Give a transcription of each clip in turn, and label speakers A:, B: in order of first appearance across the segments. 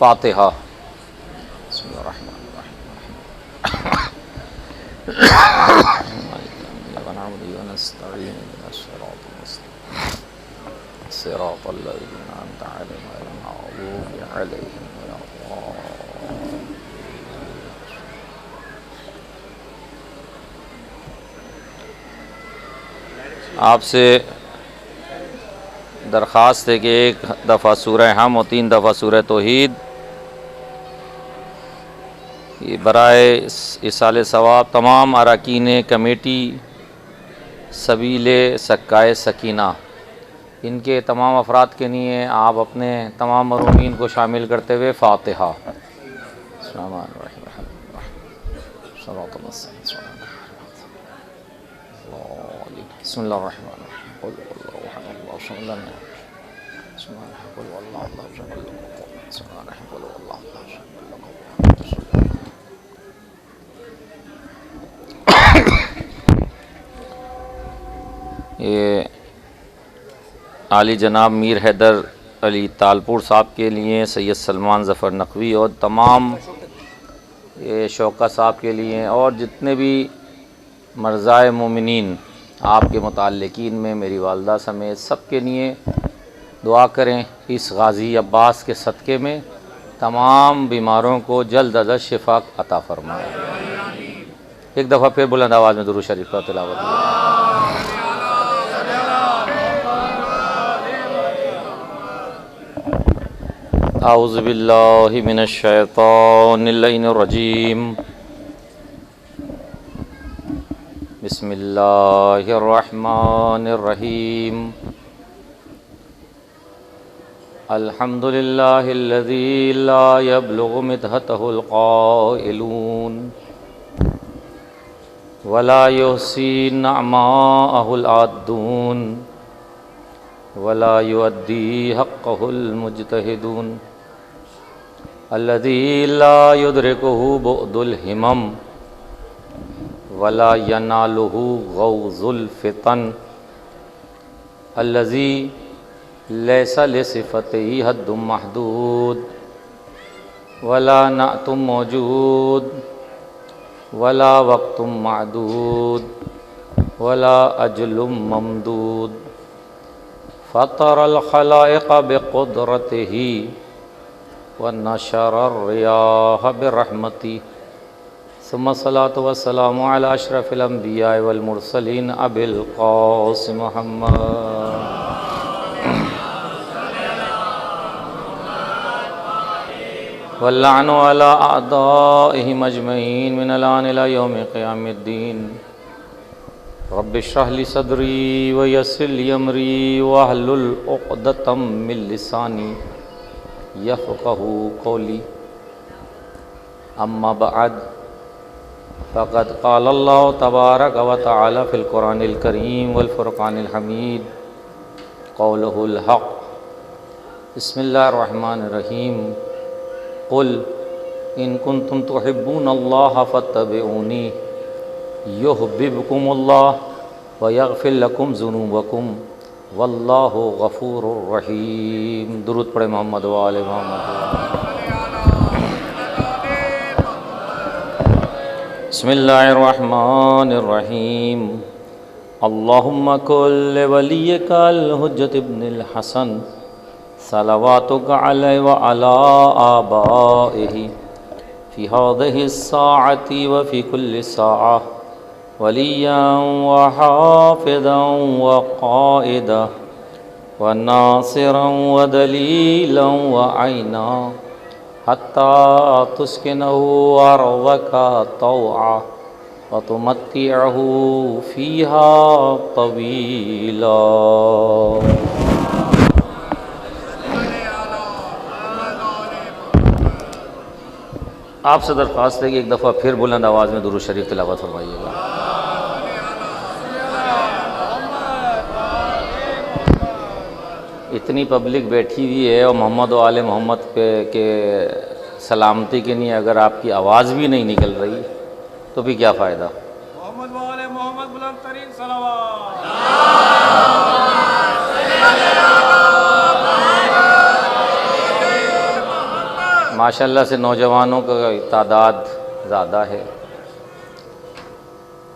A: फातिहा। आपसे दरख्वास्त है कि एक दफ़ा सूरह हम और 3 दफ़ा सूरह तौहीद ये बराए इसाले सवाब तमाम अरकान कमेटी सबीले सक्काए सकीना इनके तमाम अफराद के लिए आप अपने तमाम मरूमीन को शामिल करते हुए फातिहा। ये आली जनाब मीर हैदर अली तालपुर साहब के लिए, सैयद सलमान ज़फ़र नकवी और तमाम ये शौका साहब के लिए और जितने भी मर्ज़ाए मोमिनीन आपके मुताल्लिकीन में मेरी वालदा समेत सब के लिए दुआ करें। इस गाज़ी अब्बास के सदक़े में तमाम बीमारों को जल्द अज जल्द शिफा अता फ़रमाए। एक दफ़ा फिर बुलंद आवाज़ में दुरूद शरीफ का तिलावत। औज़ु बिल्लाहि मिनश शैतानिर रजीम। बिस्मिल्लाहिर रहमानिर रहीम। अल्हम्दुलिल्लाहिल्लज़ी ला यब्लुगु मिदहतहुल क़ाइलून वला युहसी नअमाअहुल आद्दून वला युअद्दी हक़्क़हुल मुज्तहिदून अल्लज़ी ला युद्रिकुहु बुअदुल हिमम वला यनालुहु गौज़ुल फ़ितन अल्लज़ी लैसा लिसिफ़तिही हद्दुम महदूद वला नअतुम मौजूद वला वक़्तुम मअदूद वला अजलुम ममदूद फ़तरल ख़लाइक़ बिक़ुदरतिही व नशरर रियाह बिरहमतिही सुम्मा सलातु व सलामु अला अशरफिल अंबिया वल मुरसलीन अबिल क़ासिम मुहम्मद वल्लअनु अला अअदाइहिम अजमईन मिनल आन इला यौमि क़ियामिद्दीन। रब्बि इश्रह ली सदरी व यस्सिर ली अमरी वहलुल उक़दतम मिन लिसानी यफ़क़हू क़ौली। अम्मा बअद फ़क़द क़ाल अल्लाहु तबारक व तआला फ़िल क़ुरानिल करीम वल फ़ुरक़ानिल हमीद क़ौलुहुल हक़। बिस्मिल्लाहिर रहमानिर रहीम। क़ुल इन कुन्तुम तुहिब्बूनल्लाह फ़त्तबिऊनी युहब्बिबकुमुल्लाह व यग़फ़िर लकुम ज़ुनूबकुम वल्लाहु गफ़ूरुर रहीम। दुरूद पढ़े मोहम्मद व आले मोहम्मद। बिस्मिल्लाहिर रहमानिर रहीम। अल्लाहुम्मा कुल्लि वलिय्यिकल हुज्जत इब्निल हसन सलवातुका अलैहि व अला आबाइही फ़ी हाज़िहि स्साअति व फ़ी कुल्लि साअह वलिय्यन व हाफ़िज़न व क़ाइदन व नासिरन व दलीलन व ऐना हत्ता तुस्किनहु अर्ज़का तौआ व तुमत्तिअहु फ़ीहा तवीला। आपसे दरख्वास्त है कि एक दफ़ा फिर बुलंद आवाज़ में दुरूद शरीफ तिलावत फरमाइएगा। इतनी पब्लिक बैठी हुई है और मोहम्मद व आले मोहम्मद पे के सलामती के लिए अगर आपकी आवाज़ भी नहीं निकल रही तो भी क्या फ़ायदा।
B: मोहम्मद व आले मोहम्मद बुलंद तरीन सलावत।
A: माशाल्लाह से नौजवानों का तादाद ज़्यादा है।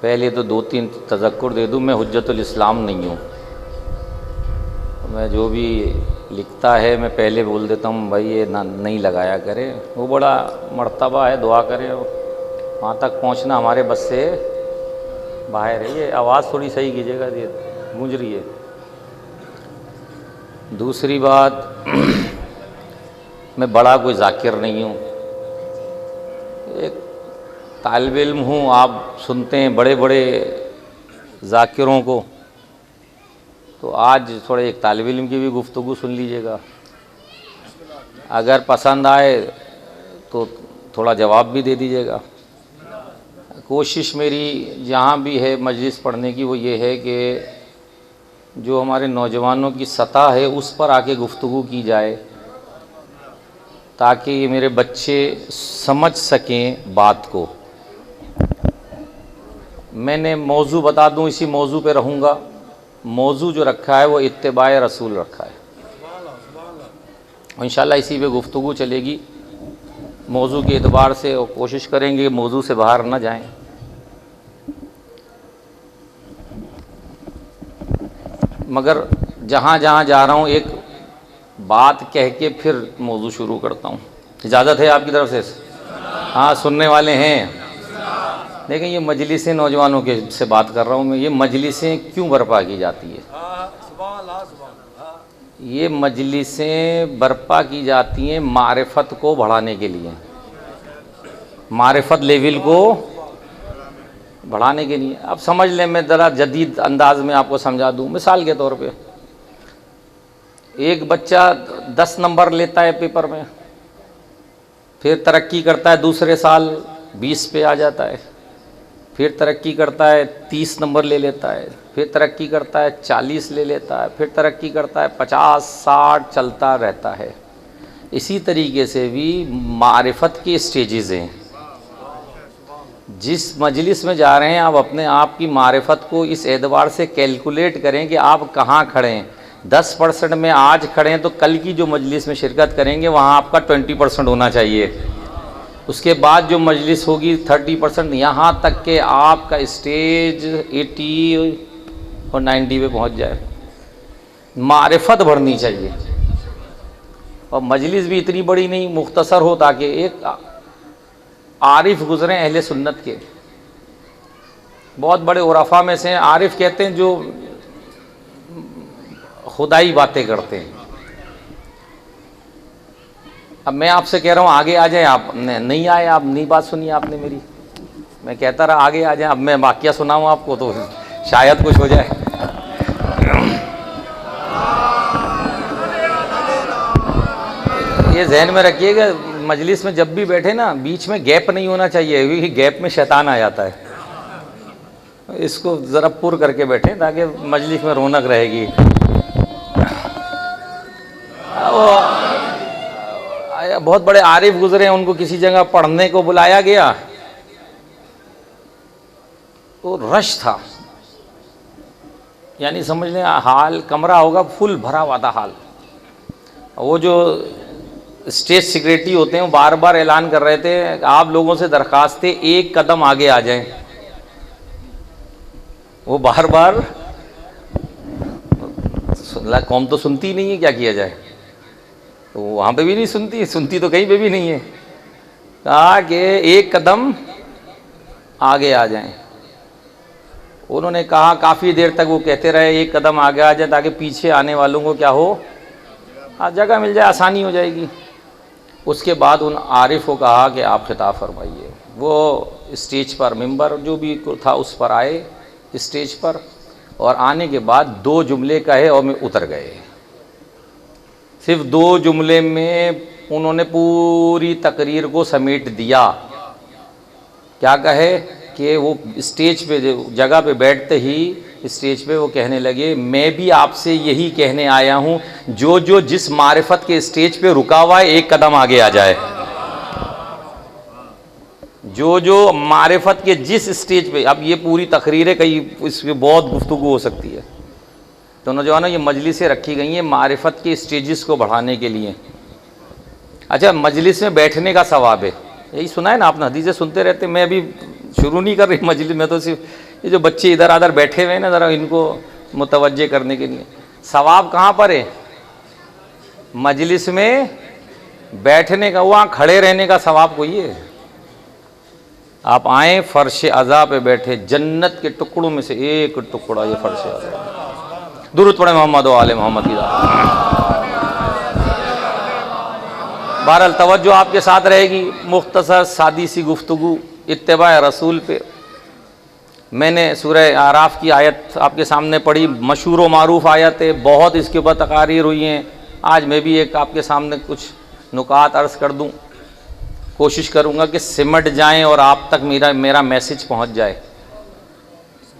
A: पहले तो 2-3 तज़क्कुर दे दूँ, मैं हुज्जतुल इस्लाम नहीं हूँ। मैं जो भी लिखता है मैं पहले बोल देता हूँ भाई ये ना नहीं लगाया करे, वो बड़ा मर्तबा है, दुआ करें वहाँ तक पहुँचना हमारे बस से बाहर है। ये आवाज़ थोड़ी सही कीजिएगा, ये गूंज रही है। दूसरी बात मैं बड़ा कोई ज़ाकिर नहीं हूँ, एक तालिब इल्म हूँ। आप सुनते हैं बड़े बड़े ज़ाकिरों को, तो आज थोड़े एक तालिब इल्म की भी गुफ्तगू सुन लीजिएगा। अगर पसंद आए तो थोड़ा जवाब भी दे दीजिएगा। कोशिश मेरी जहाँ भी है मजलिस पढ़ने की वो ये है कि जो हमारे नौजवानों की सतह है उस पर आके गुफ्तगू की जाए, ताकि ये मेरे बच्चे समझ सकें बात को। मैंने मौजू बता दूं, इसी मौजू पे रहूँगा। मौजू जो रखा है वो इत्तिबाए रसूल रखा है, इंशाल्लाह इसी पे गुफ्तगू चलेगी। मौजू के एतबार से और कोशिश करेंगे मौजू से बाहर ना जाएं। मगर जहाँ जहाँ जा रहा हूँ एक बात कह के फिर मौजू शुरू करता हूँ। इजाज़त है आपकी तरफ से? हाँ, सुनने वाले हैं। देखें, ये मजलिसें नौजवानों के से बात कर रहा हूँ मैं। ये मजलिसें क्यों बर्पा की जाती है? ये मजलिसें बर्पा की जाती हैं मारिफत को बढ़ाने के लिए, मारिफत लेवल को बढ़ाने के लिए। अब समझ लें, मैं ज़रा जदीद अंदाज में आपको समझा दूँ। मिसाल के तौर पे एक बच्चा 10 नंबर लेता है पेपर में, फिर तरक्की करता है, दूसरे साल 20 पे आ जाता है, फिर तरक्की करता है 30 नंबर ले लेता है, फिर तरक्की करता है 40 ले लेता है, फिर तरक्की करता है 50-60, चलता रहता है। इसी तरीके से भी मारिफत की स्टेजेस हैं। जिस मजलिस में जा रहे हैं आप अपने आप की मारिफत को इस एतबार से कैलकुलेट करें कि आप कहाँ खड़े हैं। 10% में आज खड़े हैं तो कल की जो मजलिस में शिरकत करेंगे वहाँ आपका 20% होना चाहिए। उसके बाद जो मजलिस होगी 30%, यहाँ तक कि आपका स्टेज 80 और 90 पे पहुँच जाए। मारिफत बढ़नी चाहिए और मजलिस भी इतनी बड़ी नहीं, मुख्तसर हो, ताकि एक आरिफ गुज़रें अहले सुन्नत के। बहुत बड़े उरफा में से आरिफ कहते हैं जो खुदाई बातें करते हैं। अब मैं आपसे कह रहा हूँ आगे आ जाए, आप नहीं आए, आप नहीं बात सुनी आपने मेरी। मैं कहता रहा आगे आ जाए, अब मैं वाक़या सुनाऊँ आपको तो शायद कुछ हो जाए। ये जहन में रखिएगा, मजलिस में जब भी बैठे ना, बीच में गैप नहीं होना चाहिए, क्योंकि गैप में शैतान आ जाता है। इसको ज़रा पुर करके बैठें ताकि मजलिस में रौनक रहेगी। बहुत बड़े आरिफ गुजरे हैं, उनको किसी जगह पढ़ने को बुलाया गया तो रश था, यानी समझ लें हाल कमरा होगा फुल भरा हुआ था हाल। वो जो स्टेज सिक्योरिटी होते हैं वो बार बार ऐलान कर रहे थे, आप लोगों से दरख्वास्त है एक कदम आगे आ जाएं। वो बार बार, कौम तो सुनती नहीं है, क्या किया जाए। तो वहाँ पे भी नहीं सुनती, सुनती तो कहीं पे भी नहीं है। कहा कि एक कदम आगे आ जाएं। उन्होंने कहा, काफ़ी देर तक वो कहते रहे एक कदम आगे आ जाए, ताकि पीछे आने वालों को क्या हो, जगह मिल जाए, आसानी हो जाएगी। उसके बाद उन आरिफ को कहा कि आप खिताब फरमाइए। वो स्टेज पर, मिंबर जो भी था उस पर आए स्टेज पर, और आने के बाद 2 जुमले कहे और मैं उतर गए। सिर्फ 2 जुमले में उन्होंने पूरी तकरीर को समेट दिया। क्या कहे कि वो स्टेज पे, जगह पे बैठते ही स्टेज पे वो कहने लगे, मैं भी आपसे यही कहने आया हूँ, जो जो जिस मारिफत के स्टेज पे रुका हुआ है एक कदम आगे आ जाए। जो जो मारिफत के जिस स्टेज पे, अब ये पूरी तकरीर है, कई इसमें बहुत गुफ्तगू हो सकती है। तो नौजवानों, ये मजलिसें रखी गई हैं मारिफत के स्टेजेस को बढ़ाने के लिए। अच्छा, मजलिस में बैठने का सवाब है, यही सुना है ना आपने, हदीसें सुनते रहते। मैं अभी शुरू नहीं कर रही मजलिस में, तो सिर्फ ये जो बच्चे इधर उधर बैठे हुए हैं ना, ज़रा इनको मुतवज्जे करने के लिए। सवाब कहाँ पर है? मजलिस में बैठने का, वहाँ खड़े रहने का सवाब कोई है। आप आए फर्श अज़ा पे बैठे, जन्नत के टुकड़ों में से एक टुकड़ा ये फर्श अज़ा। दुरूद पढ़े मोहम्मद व आले मोहम्मद की। बहरहाल तवज्जो आपके साथ रहेगी, मुख्तसर सादी सी गुफ्तगू इत्तिबा रसूल पे। मैंने सूरह आराफ की आयत आपके सामने पढ़ी, मशहूर व मारूफ आयत है, बहुत इसके ऊपर तकारीर हुई हैं। आज मैं भी एक आपके सामने कुछ नुकात अर्ज़ कर दूं, कोशिश करूंगा कि सिमट जाएं और आप तक मेरा मैसेज पहुंच जाए।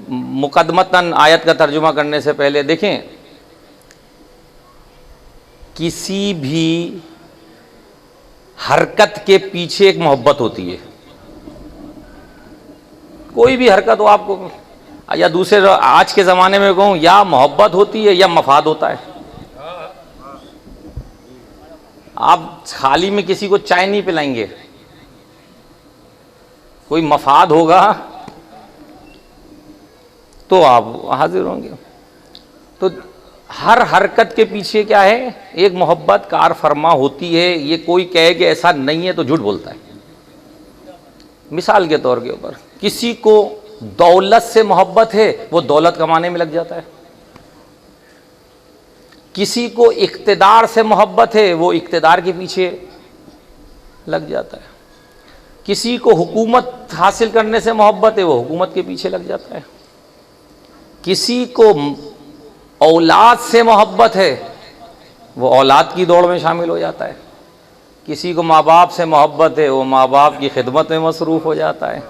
A: मुकदमतन आयत का तर्जुमा करने से पहले देखें, किसी भी हरकत के पीछे एक मोहब्बत होती है। कोई भी हरकत हो आपको, या दूसरे आज के ज़माने में कहूँ, या मोहब्बत होती है या मफाद होता है। आप खाली में किसी को चाय नहीं पिलाएंगे, कोई मफाद होगा तो आप हाजिर होंगे। तो हर हरकत के पीछे क्या है? एक मोहब्बत कार फरमा होती है। ये कोई कहे कि ऐसा नहीं है तो झूठ बोलता है। मिसाल के तौर के ऊपर, किसी को दौलत से मोहब्बत है, वो दौलत कमाने में लग जाता है। किसी को इक्तिदार से मोहब्बत है, वो इक्तिदार के पीछे लग जाता है। किसी को हुकूमत हासिल करने से मोहब्बत है, वो हुकूमत के पीछे लग जाता है। किसी को औलाद से मोहब्बत है, वो औलाद की दौड़ में शामिल हो जाता है। किसी को माँ बाप से मोहब्बत है, वो माँ बाप की खिदमत में मसरूफ़ हो जाता है।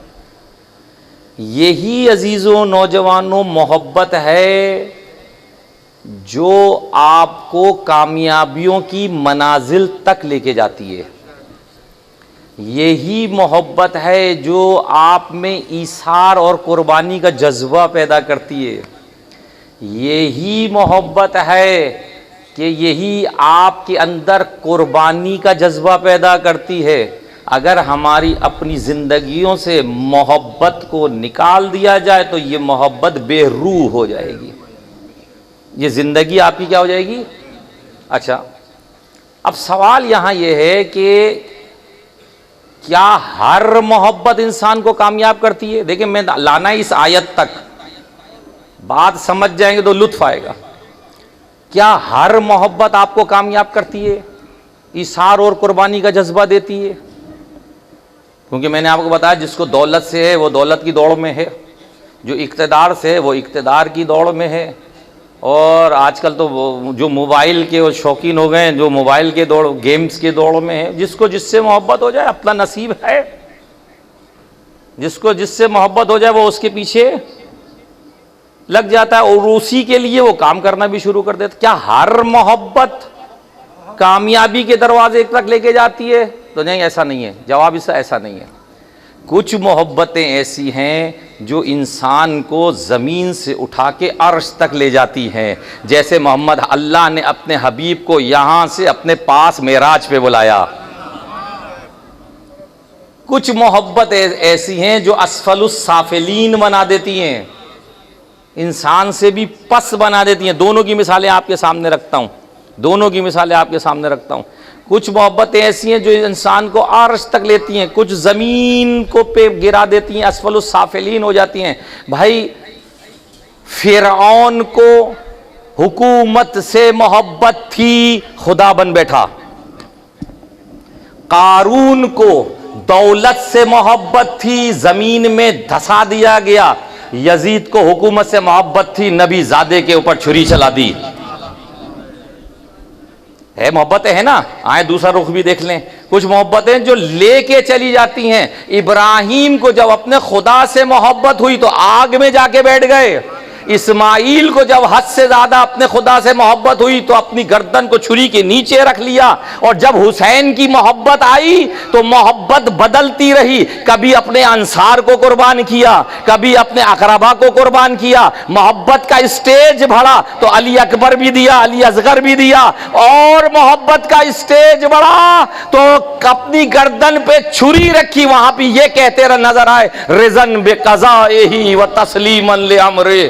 A: यही अजीज़ों नौजवानों मोहब्बत है जो आपको कामयाबियों की मनाजिल तक लेके जाती है। यही मोहब्बत है जो आप में ईसार और कुर्बानी का जज्बा पैदा करती है। यही मोहब्बत है कि यही आपके अंदर कुर्बानी का जज्बा पैदा करती है। अगर हमारी अपनी ज़िंदगियों से मोहब्बत को निकाल दिया जाए तो ये मोहब्बत बेरूह हो जाएगी, ये ज़िंदगी आपकी क्या हो जाएगी। अच्छा, अब सवाल यहाँ ये है कि क्या हर मोहब्बत इंसान को कामयाब करती है? देखिए, मैं लाना इस आयत तक, बात समझ जाएंगे तो लुत्फ आएगा। क्या हर मोहब्बत आपको कामयाब करती है, इसार और कुर्बानी का जज्बा देती है? क्योंकि मैंने आपको बताया, जिसको दौलत से है वो दौलत की दौड़ में है, जो इक्तदार से है वो इक्तदार की दौड़ में है, और आजकल तो जो मोबाइल के वो शौकीन हो गए हैं, जो मोबाइल के दौड़, गेम्स के दौड़ में है। जिसको जिससे मोहब्बत हो जाए अपना नसीब है, जिसको जिससे मोहब्बत हो जाए वो उसके पीछे लग जाता है और उसी के लिए वो काम करना भी शुरू कर देता। क्या हर मोहब्बत कामयाबी के दरवाजे तक लेके जाती है? तो नहीं, ऐसा नहीं है। जवाब इसका ऐसा नहीं है। कुछ मोहब्बतें ऐसी हैं जो इंसान को ज़मीन से उठा के अर्श तक ले जाती हैं। जैसे मोहम्मद, अल्लाह ने अपने हबीब को यहाँ से अपने पास मेराज पे बुलाया। कुछ मोहब्बतें ऐसी हैं जो अस्फलुस साफिलीन बना देती हैं, इंसान से भी पस बना देती हैं। दोनों की मिसालें आपके सामने रखता हूँ, दोनों की मिसालें आपके सामने रखता हूँ। कुछ मोहब्बतें ऐसी हैं जो इंसान को अर्श तक लेती हैं, कुछ ज़मीन को पे गिरा देती हैं, अस्फलुस साफिलीन हो जाती हैं। भाई, फिरऔन को हुकूमत से मोहब्बत थी, खुदा बन बैठा। कारून को दौलत से मोहब्बत थी, ज़मीन में धसा दिया गया। यजीद को हुकूमत से मोहब्बत थी, नबी ज़ादे के ऊपर छुरी चला दी। है मोहब्बतें, है ना। आए दूसरा रुख भी देख लें। कुछ मोहब्बतें जो लेके चली जाती हैं। इब्राहीम को जब अपने खुदा से मोहब्बत हुई तो आग में जाके बैठ गए। इस्माइल को जब हद से ज्यादा अपने खुदा से मोहब्बत हुई तो अपनी गर्दन को छुरी के नीचे रख लिया, और जब हुसैन की मोहब्बत आई तो मोहब्बत बदलती रही। कभी अपने अंसार को कुर्बान किया, कभी अपने अकरबा को कुर्बान किया। मोहब्बत का स्टेज बढ़ा तो अली अकबर भी दिया, अली असगर भी दिया, और मोहब्बत का स्टेज बढ़ा तो अपनी गर्दन पे छुरी रखी। वहां पे ये कहते रह नजर आए, रिजन बेक़ज़ाइही व तस्लीमन ले अमरे।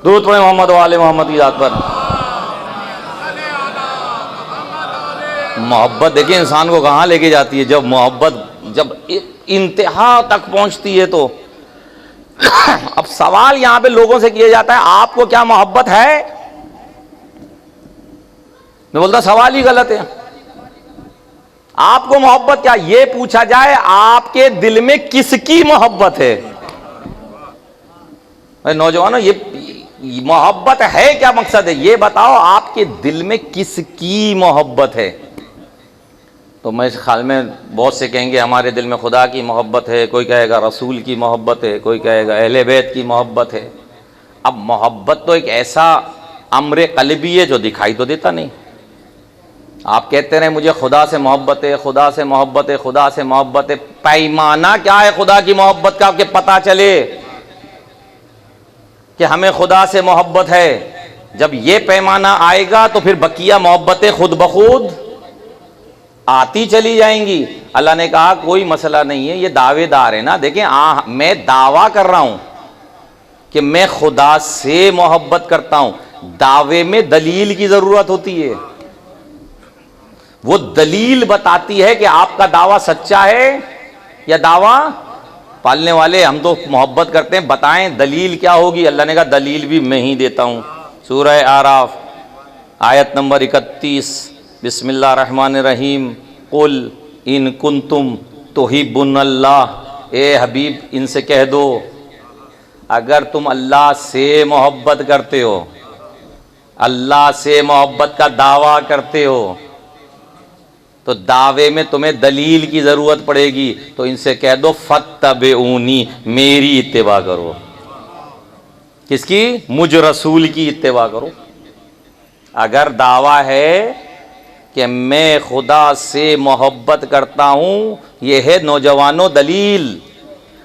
A: दूत पढ़े मोहम्मद वाले मोहम्मद की जात पर। मोहब्बत देखिए इंसान को कहां लेके जाती है। जब मोहब्बत जब इंतहा तक पहुंचती है तो अब सवाल यहां पे लोगों से किया जाता है, आपको क्या मोहब्बत है? मैं बोलता सवाल ही गलत है। आपको मोहब्बत क्या, ये पूछा जाए आपके दिल में किसकी मोहब्बत है? नौजवानों, ये मोहब्बत है क्या, मकसद है ये बताओ। आपके दिल में किसकी मोहब्बत है? तो मैं इस ख्याल में बहुत से कहेंगे हमारे दिल में खुदा की मोहब्बत है, कोई कहेगा रसूल की मोहब्बत है, कोई कहेगा अहले बैत की मोहब्बत है। अब मोहब्बत तो एक ऐसा अम्र क़ल्बी है जो दिखाई तो देता नहीं। आप कहते रहे मुझे खुदा से मोहब्बत है, खुदा से मोहब्बत है, खुदा से मोहब्बत है। पैमाना क्या है खुदा की मोहब्बत का कि पता चले कि हमें खुदा से मोहब्बत है? जब ये पैमाना आएगा तो फिर बकिया मोहब्बतें खुद ब खुद आती चली जाएंगी। अल्लाह ने कहा कोई मसला नहीं है, ये दावेदार है ना। देखें मैं दावा कर रहा हूं कि मैं खुदा से मोहब्बत करता हूं। दावे में दलील की जरूरत होती है। वो दलील बताती है कि आपका दावा सच्चा है या दावा पालने वाले हम तो मोहब्बत करते हैं, बताएं दलील क्या होगी। अल्लाह ने कहा दलील भी मैं ही देता हूं। सूरह आराफ आयत नंबर 31, बिस्मिल्लाहिर्रहमानिर्रहीम। कुल इन कुंतुम तुहिब्बुनल्लाह। ए हबीब इनसे कह दो अगर तुम अल्लाह से मोहब्बत करते हो, अल्लाह से मोहब्बत का दावा करते हो, तो दावे में तुम्हें दलील की जरूरत पड़ेगी। तो इनसे कह दो फत्तबिऊनी, मेरी इत्तिबा करो। किसकी? मुझ रसूल की इत्तिबा करो। अगर दावा है कि मैं खुदा से मोहब्बत करता हूं, यह है नौजवानों दलील।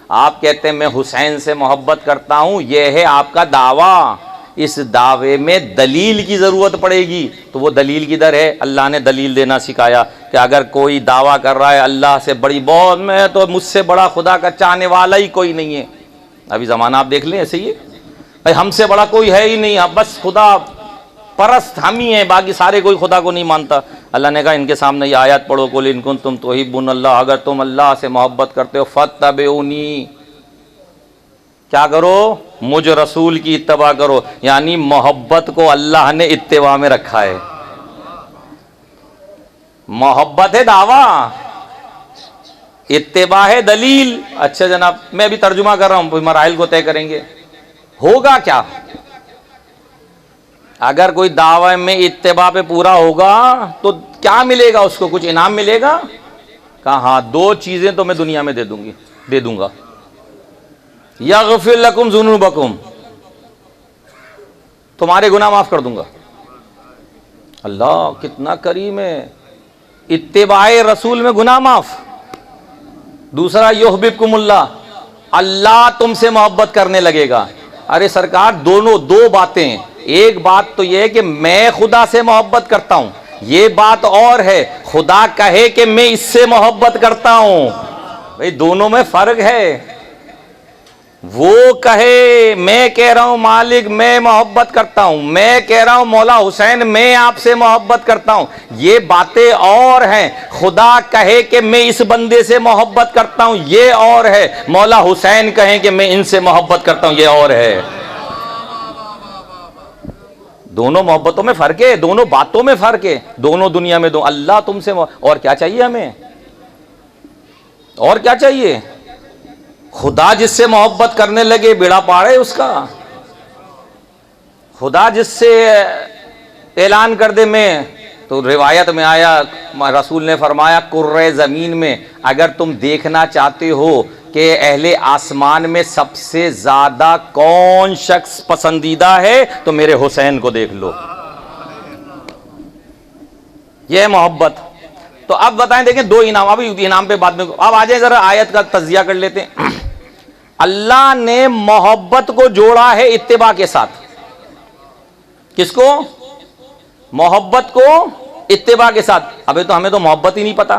A: आप कहते हैं मैं हुसैन से मोहब्बत करता हूं, यह है आपका दावा। इस दावे में दलील की जरूरत पड़ेगी। तो वो दलील किधर है? अल्लाह ने दलील देना सिखाया कि अगर कोई दावा कर रहा है अल्लाह से बड़ी बहुत, मैं तो मुझसे बड़ा खुदा का चाहने वाला ही कोई नहीं है। अभी जमाना आप देख लें ऐसे ही है, भाई हमसे बड़ा कोई है ही नहीं, अब बस खुदा परस्त हम ही हैं, बाकी सारे कोई खुदा को नहीं मानता। अल्लाह ने कहा इनके सामने ये आयत पढ़ो, कुल इन कुंतुम तुहिब्बुनल्लाह, अगर तुम अल्लाह से मोहब्बत करते हो फत्तबिऊनी, क्या करो? मुझ रसूल की इत्तिबा करो। यानी मोहब्बत को अल्लाह ने इत्तिबा में रखा है। मोहब्बत है दावा, इत्तिबा है दलील। अच्छा जनाब, मैं अभी तर्जुमा कर रहा हूं, मराइल को तय करेंगे। होगा क्या अगर कोई दावा में इत्तिबा पे पूरा होगा तो क्या मिलेगा उसको? कुछ इनाम मिलेगा? कहा हाँ, दो चीजें तो मैं दुनिया में दे दूंगा। यग़फ़िर लकुम ज़ुनूबकुम, तुम्हारे गुनाह माफ कर दूंगा। अल्लाह कितना करीम है। इत्तिबाए रसूल में गुनाह माफ। दूसरा युहब्बिबकुमुल्लाह, अल्लाह तुमसे मोहब्बत करने लगेगा। अरे सरकार, दोनों दो बातें। एक बात तो यह है कि मैं खुदा से मोहब्बत करता हूं, ये बात और है खुदा कहे कि मैं इससे मोहब्बत करता हूं। भाई दोनों में फर्क है। वो कहे मैं कह रहा हूं मालिक मैं मोहब्बत करता हूं, मैं कह रहा हूं मौला हुसैन मैं आपसे मोहब्बत करता हूं, ये बातें और हैं। खुदा कहे कि मैं इस बंदे से मोहब्बत करता हूं, ये और है। मौला हुसैन कहे कि मैं इनसे मोहब्बत करता हूं, ये और है। दोनों मोहब्बतों में फर्क है, दोनों बातों में फर्क है, दोनों दुनिया में दो। अल्लाह तुमसे, और क्या चाहिए हमें? और क्या चाहिए? खुदा जिससे मोहब्बत करने लगे बेड़ा पार है उसका। खुदा जिससे ऐलान कर दे मैं, तो रिवायत में आया रसूल ने फरमाया कुर्रे ज़मीन में अगर तुम देखना चाहते हो कि अहले आसमान में सबसे ज्यादा कौन शख्स पसंदीदा है, तो मेरे हुसैन को देख लो। यह है मोहब्बत। तो अब बताएं, देखें दो इनाम, अभी इनाम पे बाद में, अब आ जाए जरा आयत का तजिया कर लेते हैं। अल्लाह ने मोहब्बत को जोड़ा है इत्तिबा के साथ। किसको? मोहब्बत को इत्तिबा के साथ। अबे तो हमें तो मोहब्बत ही नहीं पता।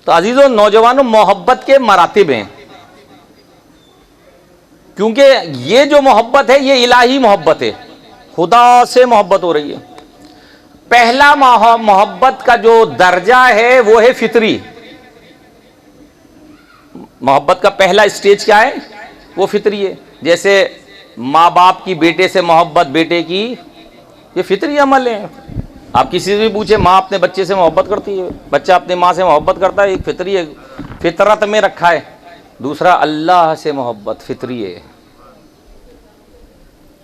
A: तो अजीजों नौजवानों, मोहब्बत के मरातिब हैं, क्योंकि ये जो मोहब्बत है ये इलाही मोहब्बत है, खुदा से मोहब्बत हो रही है। पहला मोहब्बत का जो दर्जा है वो है फितरी। मोहब्बत का पहला स्टेज क्या है? वो फितरी है। जैसे माँ बाप की बेटे से मोहब्बत, बेटे की, ये फितरी अमल है। आप किसी से भी पूछे, माँ अपने बच्चे से मोहब्बत करती है, बच्चा अपने माँ से मोहब्बत करता है, एक फितरी है, फितरत में रखा है। दूसरा अल्लाह से मोहब्बत फितरी है।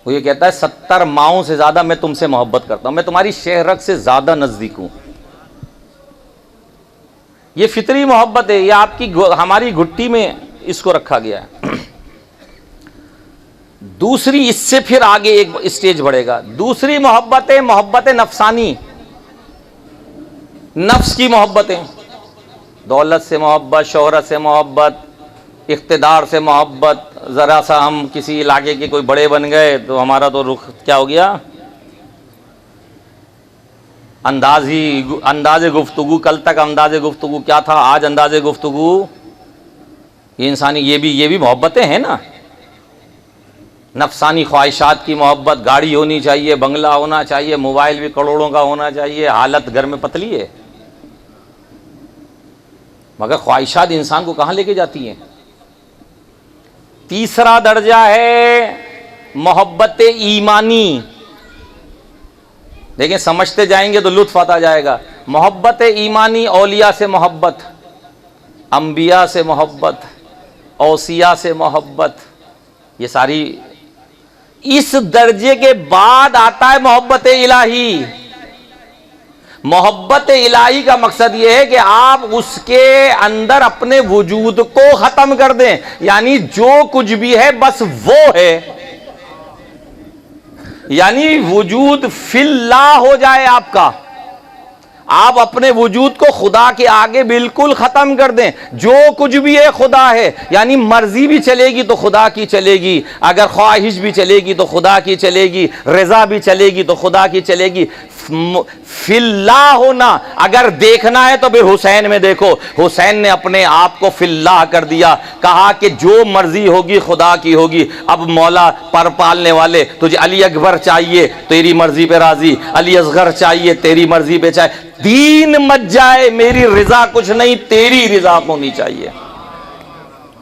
A: वो ये कहता है 70 माओं से ज्यादा मैं तुमसे मोहब्बत करता हूं, मैं तुम्हारी शहरक से ज्यादा नजदीक हूं। ये फितरी मोहब्बत है, ये आपकी हमारी घुट्टी में इसको रखा गया है। दूसरी, इससे फिर आगे एक स्टेज बढ़ेगा। दूसरी मोहब्बत है मोहब्बत नफसानी, नफ्स की मोहब्बतें, दौलत से मोहब्बत, शोहरत से मोहब्बत, इख्तिदार से मोहब्बत। जरा सा हम किसी इलाके के कोई बड़े बन गए तो हमारा तो रुख क्या हो गया, अंदाज़े गुफ्तगू। कल तक अंदाज़े गुफ्तगू क्या था, आज अंदाज़े गुफ्तगू इंसानी। ये भी मोहब्बतें हैं ना। नफसानी ख्वाहिशात की मोहब्बत, गाड़ी होनी चाहिए, बंगला होना चाहिए, मोबाइल भी करोड़ों का होना चाहिए, हालत घर में पतली है, मगर ख्वाहिशात इंसान को कहाँ लेके जाती हैं। तीसरा दर्जा है मोहब्बत ईमानी। देखें, समझते जाएंगे तो लुत्फ आता जाएगा। मोहब्बत ईमानी, औलिया से मोहब्बत, अंबिया से मोहब्बत, औसिया से मोहब्बत, ये सारी। इस दर्जे के बाद आता है मोहब्बत इलाही। मोहब्बत इलाही का मकसद यह है कि आप उसके अंदर अपने वजूद को खत्म कर दें, यानी जो कुछ भी है बस वो है, यानी वजूद फिल्लाह हो जाए आपका। आप अपने वजूद को खुदा के आगे बिल्कुल खत्म कर दें। जो कुछ भी है खुदा है, यानी मर्जी भी चलेगी तो खुदा की चलेगी, अगर ख्वाहिश भी चलेगी तो खुदा की चलेगी, रजा भी चलेगी तो खुदा की चलेगी। फिल्लाह होना, अगर देखना है तो फिर हुसैन में देखो। हुसैन ने अपने आप को फिल्लाह कर दिया, कहा कि जो मर्जी होगी खुदा की होगी। अब मौला पर पालने वाले, तुझे अली अकबर चाहिए तेरी मर्जी पे राजी, अली असगर चाहिए तेरी मर्जी पे चाहे, दीन मत जाए, मेरी रिजा कुछ नहीं, तेरी रिजा होनी चाहिए।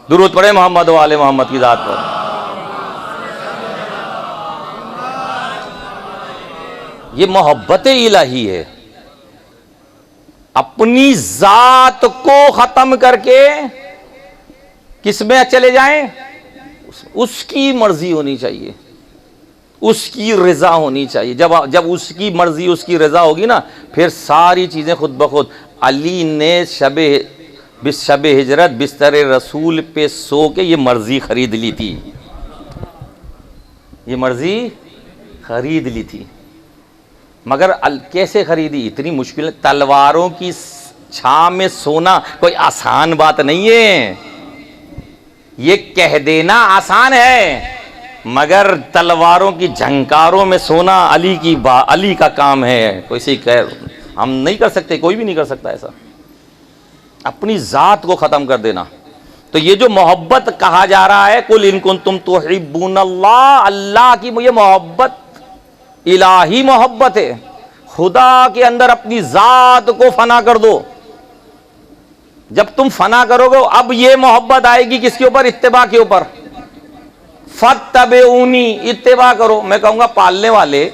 A: दुरूद पढ़े मोहम्मद वाले मोहम्मद की जात पर। ये मोहब्बत इलाही है। अपनी जात को खत्म करके किसमें चले जाएं? उसकी मर्जी होनी चाहिए, उसकी रजा होनी चाहिए। जब उसकी मर्जी उसकी रजा होगी ना, फिर सारी चीजें खुद ब खुद। अली ने शब हिजरत बिस्तर रसूल पे सो के ये मर्जी खरीद ली थी, ये मर्जी खरीद ली थी। मगर कैसे खरीदी? इतनी मुश्किल। तलवारों की छां में सोना कोई आसान बात नहीं है। ये कह देना आसान है, मगर तलवारों की झंकारों में सोना अली का काम है। कोई से हम नहीं कर सकते, कोई भी नहीं कर सकता ऐसा, अपनी जात को खत्म कर देना। तो ये जो मोहब्बत कहा जा रहा है, कुल इन कुंतुम तुहिब्बूनल्लाह, अल्लाह की ये मोहब्बत इलाही मोहब्बत है। खुदा के अंदर अपनी जात को फना कर दो। जब तुम फना करोगे, अब ये मोहब्बत आएगी किसके ऊपर? इत्तिबा के ऊपर। फत्तबिऊनी, इत्तिबा करो। मैं कहूंगा पालने वाले,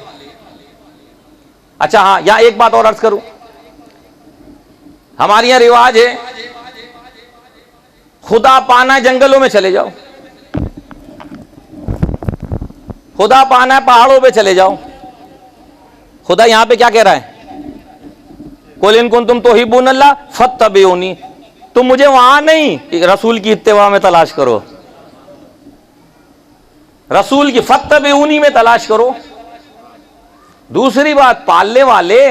A: अच्छा हाँ, यहां एक बात और अर्ज करूं। हमारे यहां रिवाज है, खुदा पाना है जंगलों में चले जाओ, खुदा पाना है पहाड़ों पे चले जाओ। खुदा यहां पे क्या कह रहा है? कुल इन कुंतुम तुहिब्बूनल्लाह फत्तबिऊनी, तुम मुझे वहां नहीं, रसूल की इत्तिबा में तलाश करो, रसूल की फत्तबिऊनी में तलाश करो। दूसरी बात, पालने वाले,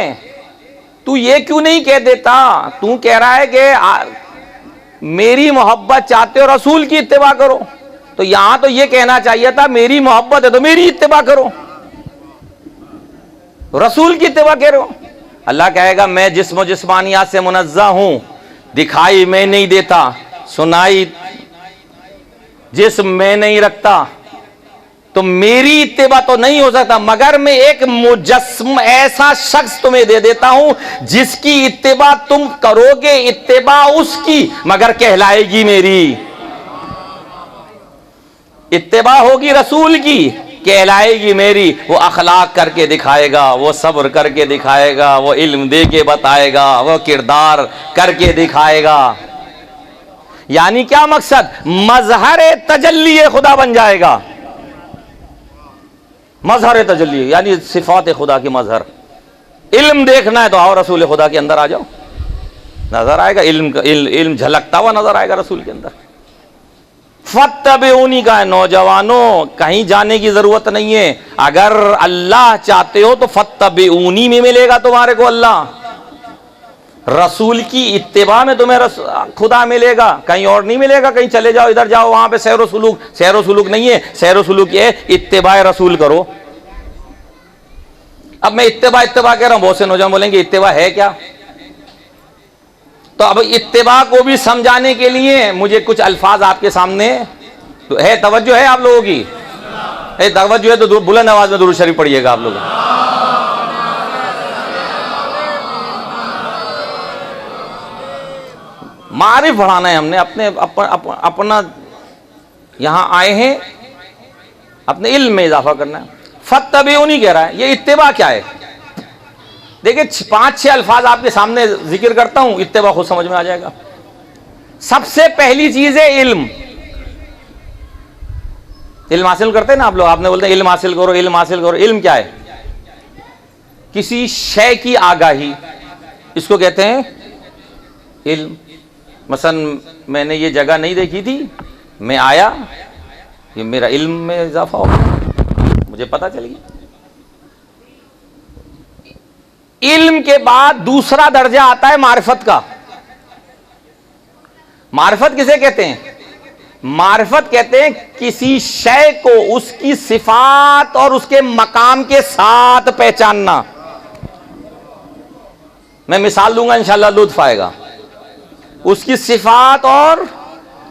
A: तू ये क्यों नहीं कह देता, तू कह रहा है कि मेरी मोहब्बत चाहते हो रसूल की इत्तिबा करो, तो यहां तो ये कहना चाहिए था मेरी मोहब्बत है तो मेरी इत्तिबा करो, रसूल की इत्तिबा कह रहे हो। अल्लाह कहेगा मैं जिस्म जिस्मानियात से मुनज़्ज़ह हूं, दिखाई मैं नहीं देता, सुनाई जिस्म मैं नहीं रखता, तो मेरी इत्तिबा तो नहीं हो सकता, मगर मैं एक मुजस्म ऐसा शख्स तुम्हें दे देता हूं जिसकी इत्तिबा तुम करोगे, इत्तिबा उसकी मगर कहलाएगी मेरी। इत्तिबा होगी रसूल की, कहलाएगी मेरी। वो अखलाक करके दिखाएगा, वो सब्र करके दिखाएगा, वो इल्म दे के बताएगा, वो किरदार करके दिखाएगा। यानी क्या मकसद, मजहर तजल्ली खुदा बन जाएगा। मजहर तजल्ली यानी सिफात खुदा की मजहर। इल्म देखना है तो आओ रसूल खुदा के अंदर आ जाओ, नजर आएगा इल्म झलकता हुआ नजर आएगा रसूल के अंदर। फत्तबिऊनी का है, नौजवानों कहीं जाने की जरूरत नहीं है। अगर अल्लाह चाहते हो तो फत्तबिऊनी में मिलेगा तुम्हारे को अल्लाह, रसूल की इत्तिबा में तुम्हें खुदा मिलेगा, कहीं और नहीं मिलेगा। कहीं चले जाओ, इधर जाओ, वहां पे सैर व सुलूक नहीं है, सैर व सुलूक ये इत्तिबा रसूल करो। अब मैं इत्तिबा कह रहा हूं, बहुत से नौजवान बोलेंगे इत्तिबा है क्या, तो अब इत्तिबा को भी समझाने के लिए मुझे कुछ अल्फाज आपके सामने है। तवज्जो है आप लोगों की, तवज्जो है तो बुलंद आवाज में दुरूद शरीफ पढ़िएगा आप लोग। मारिफ बढ़ाना है हमने, अपना यहां आए हैं अपने इल्म में इजाफा करना है। फत्तबिऊनी कह रहा है, ये इत्तिबा क्या है। देखिए 5-6 अल्फाज आपके सामने जिक्र करता हूं, इत्तिबा खुद समझ में आ जाएगा। सबसे पहली चीज है इल्म। इल्म हासिल करते हैं ना आप लोग, आपने बोलते हैं इल्म हासिल करो, इल्म हासिल करो। इल्म क्या है, किसी शय की आगाही, इसको कहते हैं इल्म। मसलन मैंने ये जगह नहीं देखी थी, मैं आया, ये मेरा इल्म में इजाफा हो गया, मुझे पता चल गया। इल्म के बाद दूसरा दर्जा आता है मारिफत का। मारिफत किसे कहते हैं, मारिफत कहते हैं किसी शय को उसकी सिफात और उसके मकाम के साथ पहचानना। मैं मिसाल दूंगा इंशाअल्लाह लुत्फ आएगा। उसकी सिफात और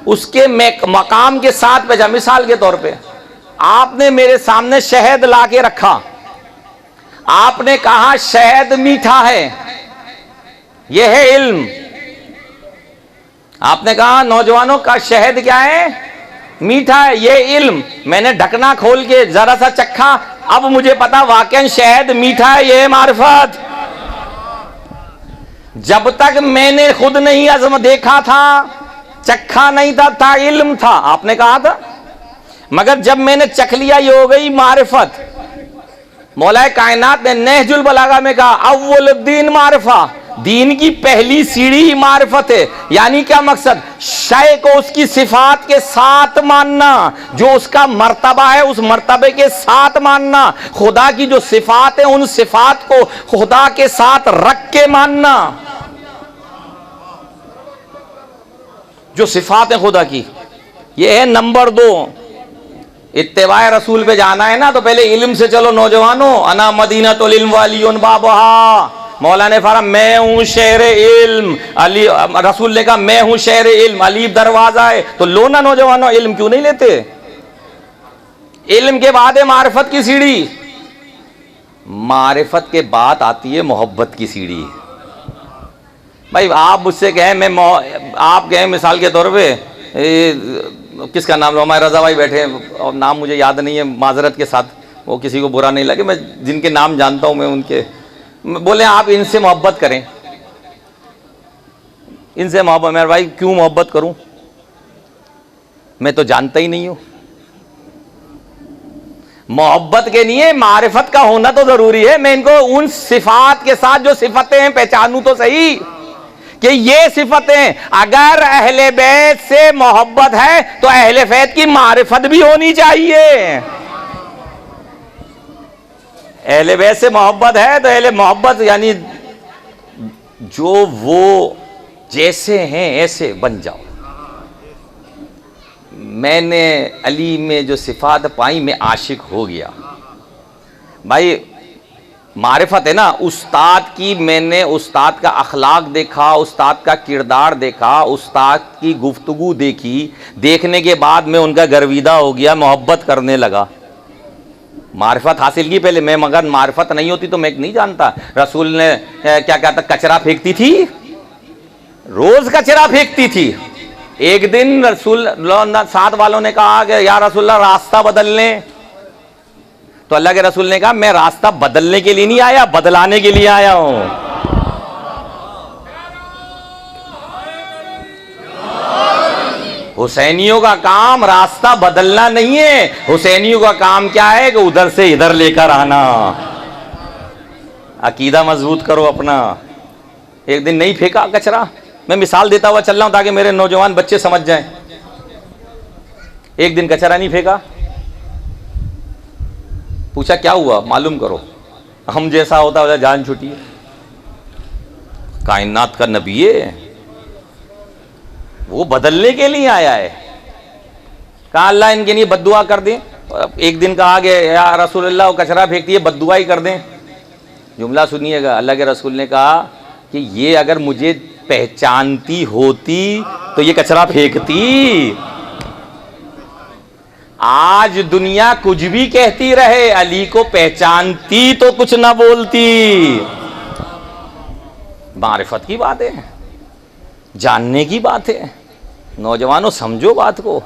A: उसके मकाम के साथ पहचान। मिसाल के तौर पे आपने मेरे सामने शहद ला के रखा, आपने कहा शहद मीठा है, यह है इल्म। आपने कहा नौजवानों का शहद क्या है, मीठा है, यह इल्म। मैंने ढकना खोल के जरा सा चखा, अब मुझे पता वाकई शहद मीठा है, यह मारिफत। जब तक मैंने खुद नहीं अज़म देखा था, चखा नहीं था इल्म था, आपने कहा था। मगर जब मैंने चख लिया, ये हो गई मारिफत। मौलाए कायनात ने नहजुल बलागा में कहा अव्वल दीन मारिफा, दीन की पहली सीढ़ी ही मारिफत है। यानी क्या मकसद, शय को उसकी सिफात के साथ मानना, जो उसका मर्तबा है उस मर्तबे के साथ मानना। खुदा की जो सिफात है उन सिफात को खुदा के साथ रख के मानना। जो सिफात है खुदा की, ये है नंबर 2। इत्तिबाए रसूल पे जाना है ना, तो पहले इल्म से चलो नौजवानों। अना मदीनतुल इल्म वालियुन बाबहा, मौला ने फरमा मैं हूं शहर इल्म। अली रसूल ने कहा मैं हूं शहर इल्म, अली दरवाजा है। तो लो ना नौजवानों, इल्म क्यों नहीं लेते। इल्म के बाद है मारिफत की सीढ़ी, मारिफत के बाद आती है मोहब्बत की सीढ़ी। भाई आप मुझसे कहें, आप कहें मिसाल के तौर पे किसका नाम लो, हमारे रजा भाई बैठे हैं और नाम मुझे याद नहीं है, माजरत के साथ, वो किसी को बुरा नहीं लगे, मैं जिनके नाम जानता हूं मैं उनके बोले आप इनसे मोहब्बत करें, इनसे मोहब्बत। मेरे भाई क्यों मोहब्बत करूं, मैं तो जानता ही नहीं हूं। मोहब्बत के लिए मारिफत का होना तो जरूरी है। मैं इनको उन सिफात के साथ जो सिफतें हैं पहचानूं तो सही। कि ये सिफतें, अगर अहले बैत से मोहब्बत है तो अहले फैद की मारिफत भी होनी चाहिए। अहले बैत से मोहब्बत है तो अहले मोहब्बत यानी जो वो जैसे हैं ऐसे बन जाओ। मैंने अली में जो सिफात पाई, मैं आशिक हो गया। भाई मारिफत है ना उस्ताद की, मैंने उस्ताद का अखलाक देखा, उस्ताद का किरदार देखा, उस्ताद की गुफ्तगू देखी, देखने के बाद मैं उनका गर्विदा हो गया, मोहब्बत करने लगा। मारिफत हासिल की पहले मैं, मगर मारिफत नहीं होती तो मैं नहीं जानता। रसूल ने क्या कहता, कचरा फेंकती थी, रोज कचरा फेंकती थी। एक दिन रसूल साथ वालों ने कहा कि या रसूलल्लाह रास्ता बदल लें, तो अल्लाह के रसूल ने कहा मैं रास्ता बदलने के लिए नहीं आया, बदलाने के लिए आया हूं। हुसैनियों का काम रास्ता बदलना नहीं है, हुसैनियों का काम क्या है कि उधर से इधर लेकर आना। अकीदा मजबूत करो अपना। एक दिन नहीं फेंका कचरा, मैं मिसाल देता हुआ चल रहा हूं ताकि मेरे नौजवान बच्चे समझ जाएं। एक दिन कचरा नहीं फेंका, पूछा क्या हुआ मालूम करो, हम जैसा होता होता जान छुटी है। कायनात का नबी है, वो बदलने के लिए आया है। कहा अल्लाह इनके लिए बद्दुआ कर दें। एक दिन कहा कि या रसूलल्लाह वो कचरा फेंकती है, बद्दुआ ही कर दें। जुमला सुनिएगा, अल्लाह के रसूल ने कहा कि ये अगर मुझे पहचानती होती तो ये कचरा फेंकती। आज दुनिया कुछ भी कहती रहे, अली को पहचानती तो कुछ ना बोलती। मारिफत की बात है, जानने की बात है। नौजवानों समझो बात को।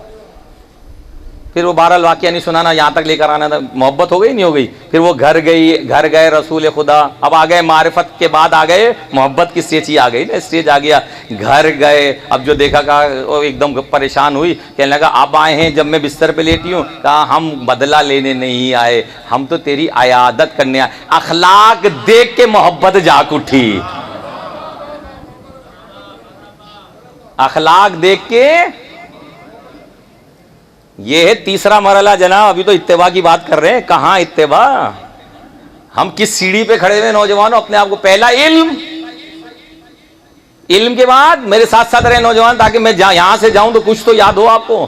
A: फिर वो बहरहाल वाकया नहीं सुनाना, यहां तक लेकर आना था। मोहब्बत हो गई नहीं हो गई, फिर वो घर गए रसूल खुदा। अब आ गए मारिफत के बाद आ गए मोहब्बत की स्टेज ही आ गई ना, स्टेज आ गया। घर गए, अब जो देखा कहा वो एकदम परेशान हुई, कहने लगा अब आए हैं जब मैं बिस्तर पे लेटी हूँ। कहा हम बदला लेने नहीं आए, हम तो तेरी अयादत करने आए। अखलाक देख के मोहब्बत जाग उठी, अखलाक देख के। ये है तीसरा मरहला जनाब। अभी तो इत्तेबा की बात कर रहे हैं, कहां इत्तेबा, हम किस सीढ़ी पे खड़े हुए नौजवानों अपने आप को। पहला इल्म, इल्म के बाद मेरे साथ साथ रहे नौजवान, ताकि मैं यहां से जाऊं तो कुछ तो याद हो आपको,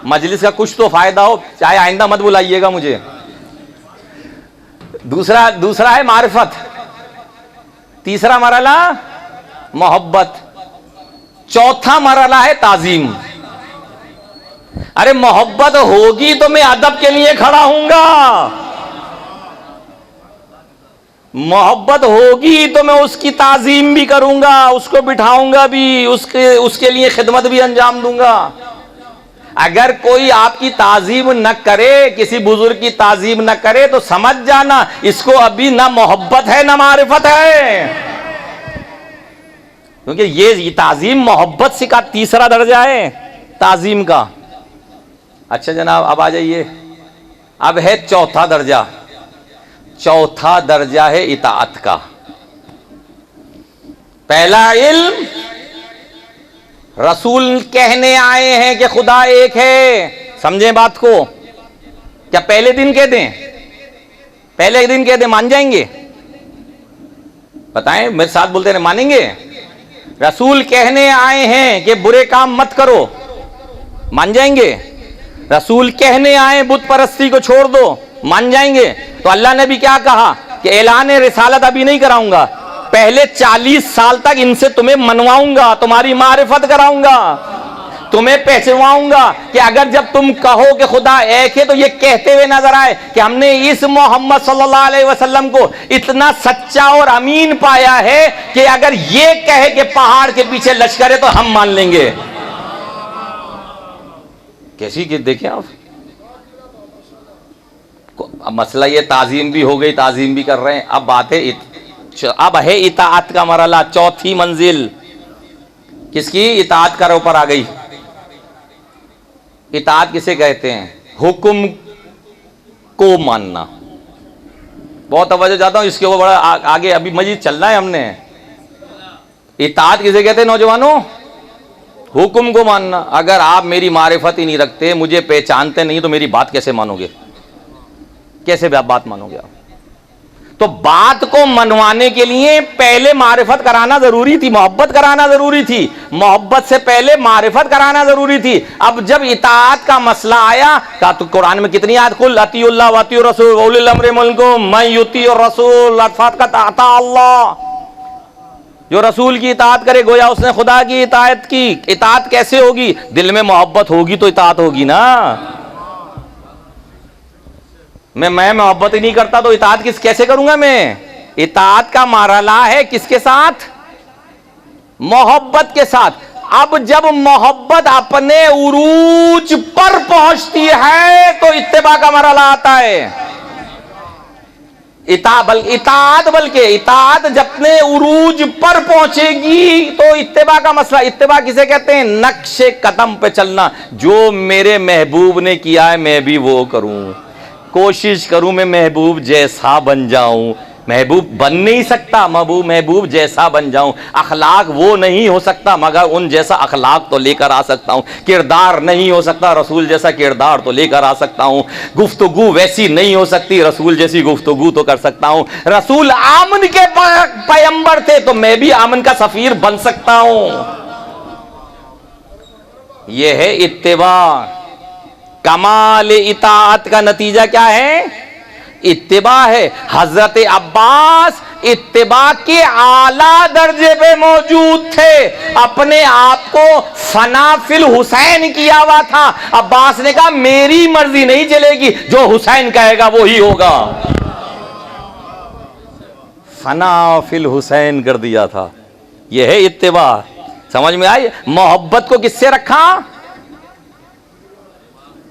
A: मजलिस का कुछ तो फायदा हो, चाहे आइंदा मत बुलाइएगा मुझे। दूसरा है मारिफत, तीसरा मरहला मोहब्बत, चौथा मरहला है ताजीम। अरे मोहब्बत होगी तो मैं अदब के लिए खड़ा हूंगा, मोहब्बत होगी तो मैं उसकी ताजीम भी करूंगा, उसको बिठाऊंगा भी, उसके लिए खिदमत भी अंजाम दूंगा। अगर कोई आपकी ताजीम न करे, किसी बुजुर्ग की ताजीम न करे, तो समझ जाना इसको अभी ना मोहब्बत है ना मारिफत है। क्योंकि ये ताजीम मोहब्बत से का तीसरा दर्जा है ताजीम का। अच्छा जनाब अब आ जाइए, अब है चौथा दर्जा। चौथा दर्जा है इताअत का। पहला इल्म, रसूल कहने आए हैं कि खुदा एक है, समझें बात को। क्या पहले दिन कह दें, पहले दिन कह दें मान जाएंगे? बताएं, मेरे साथ बोलते रहे, मानेंगे? रसूल कहने आए हैं कि बुरे काम मत करो, मान जाएंगे? रसूल कहने आए बुत परस्ती को छोड़ दो, मान जाएंगे? तो अल्लाह ने भी क्या कहा कि ऐलान रिसालत अभी नहीं कराऊंगा, पहले 40 साल तक इनसे तुम्हें मनवाऊंगा, तुम्हारी मारिफत कराऊंगा, तुम्हें पहचानवाऊंगा कि अगर जब तुम कहो कि खुदा एक है तो ये कहते हुए नजर आए कि हमने इस मोहम्मद सल्लल्लाहु अलैहि वसल्लम को इतना सच्चा और अमीन पाया है कि अगर ये कहे कि पहाड़ के पीछे लश्कर है तो हम मान लेंगे। कैसी कि देखें आप, अब मसला ये ताजीम भी हो गई, ताजीम भी कर रहे हैं। अब बात है अब है इताअत का मरहला, चौथी मंजिल। किसकी? इताअत कर ऊपर आ गई। इताअत किसे कहते हैं? हुक्म को मानना। बहुत तवज्जो चाहता हूं इसके ऊपर, बड़ा आगे अभी मजीद चलना है हमने। इताअत किसे कहते हैं नौजवानों? हुक्म को मानना। अगर आप मेरी मारिफत ही नहीं रखते, मुझे पहचानते नहीं, तो मेरी बात कैसे मानोगे? कैसे आप बात मानोगे आप? तो बात को मनवाने के लिए पहले मारिफत कराना जरूरी थी, मोहब्बत कराना जरूरी थी। मोहब्बत से पहले मारिफत कराना जरूरी थी। अब जब इताअत का मसला आया, कहा तो कुरान में कितनी आयत, कुल अतीउल्लाह व अतीउर रसूल व उलिल अम्रि मिनकुम मन युतीउर रसूल फक़द अता अल्लाह। जो रसूल की इताअत करे गोया उसने खुदा की इताअत की। इताअत कैसे होगी? दिल में मोहब्बत होगी तो इताअत होगी ना। मैं मोहब्बत ही नहीं करता तो इताअत कैसे करूंगा मैं? इताअत का मरहला है किसके साथ? मोहब्बत के साथ। अब जब मोहब्बत अपने उरूज पर पहुंचती है तो इत्तिबा का मरहला आता है। इताअत जब अपने उरूज पर पहुंचेगी तो इत्तिबा का मसला। इत्तिबा किसे कहते हैं? नक्शे कदम पे चलना। जो मेरे महबूब ने किया है मैं भी वो करूं, कोशिश करूं मैं महबूब जैसा बन जाऊं। महबूब बन नहीं सकता, महबूब जैसा बन जाऊं। अखलाक वो नहीं हो सकता मगर उन जैसा अखलाक तो लेकर आ सकता हूं। किरदार नहीं हो सकता, रसूल जैसा किरदार तो लेकर आ सकता हूं। गुफ्तगू वैसी नहीं हो सकती, रसूल जैसी गुफ्तगू तो कर सकता हूं। रसूल आमन के पैगंबर थे तो मैं भी आमन का सफीर बन सकता हूं। यह है इत्तिबा। कमाल इताअत का नतीजा क्या है? इत्तिबा है। हजरत अब्बास इत्तिबा के आला दर्जे पे मौजूद थे। अपने आप को फना फिल हुसैन किया हुआ था। अब्बास ने कहा मेरी मर्जी नहीं चलेगी, जो हुसैन कहेगा वो ही होगा। फना फिल हुसैन कर दिया था। यह है इत्तिबा। समझ में आई? मोहब्बत को किससे रखा?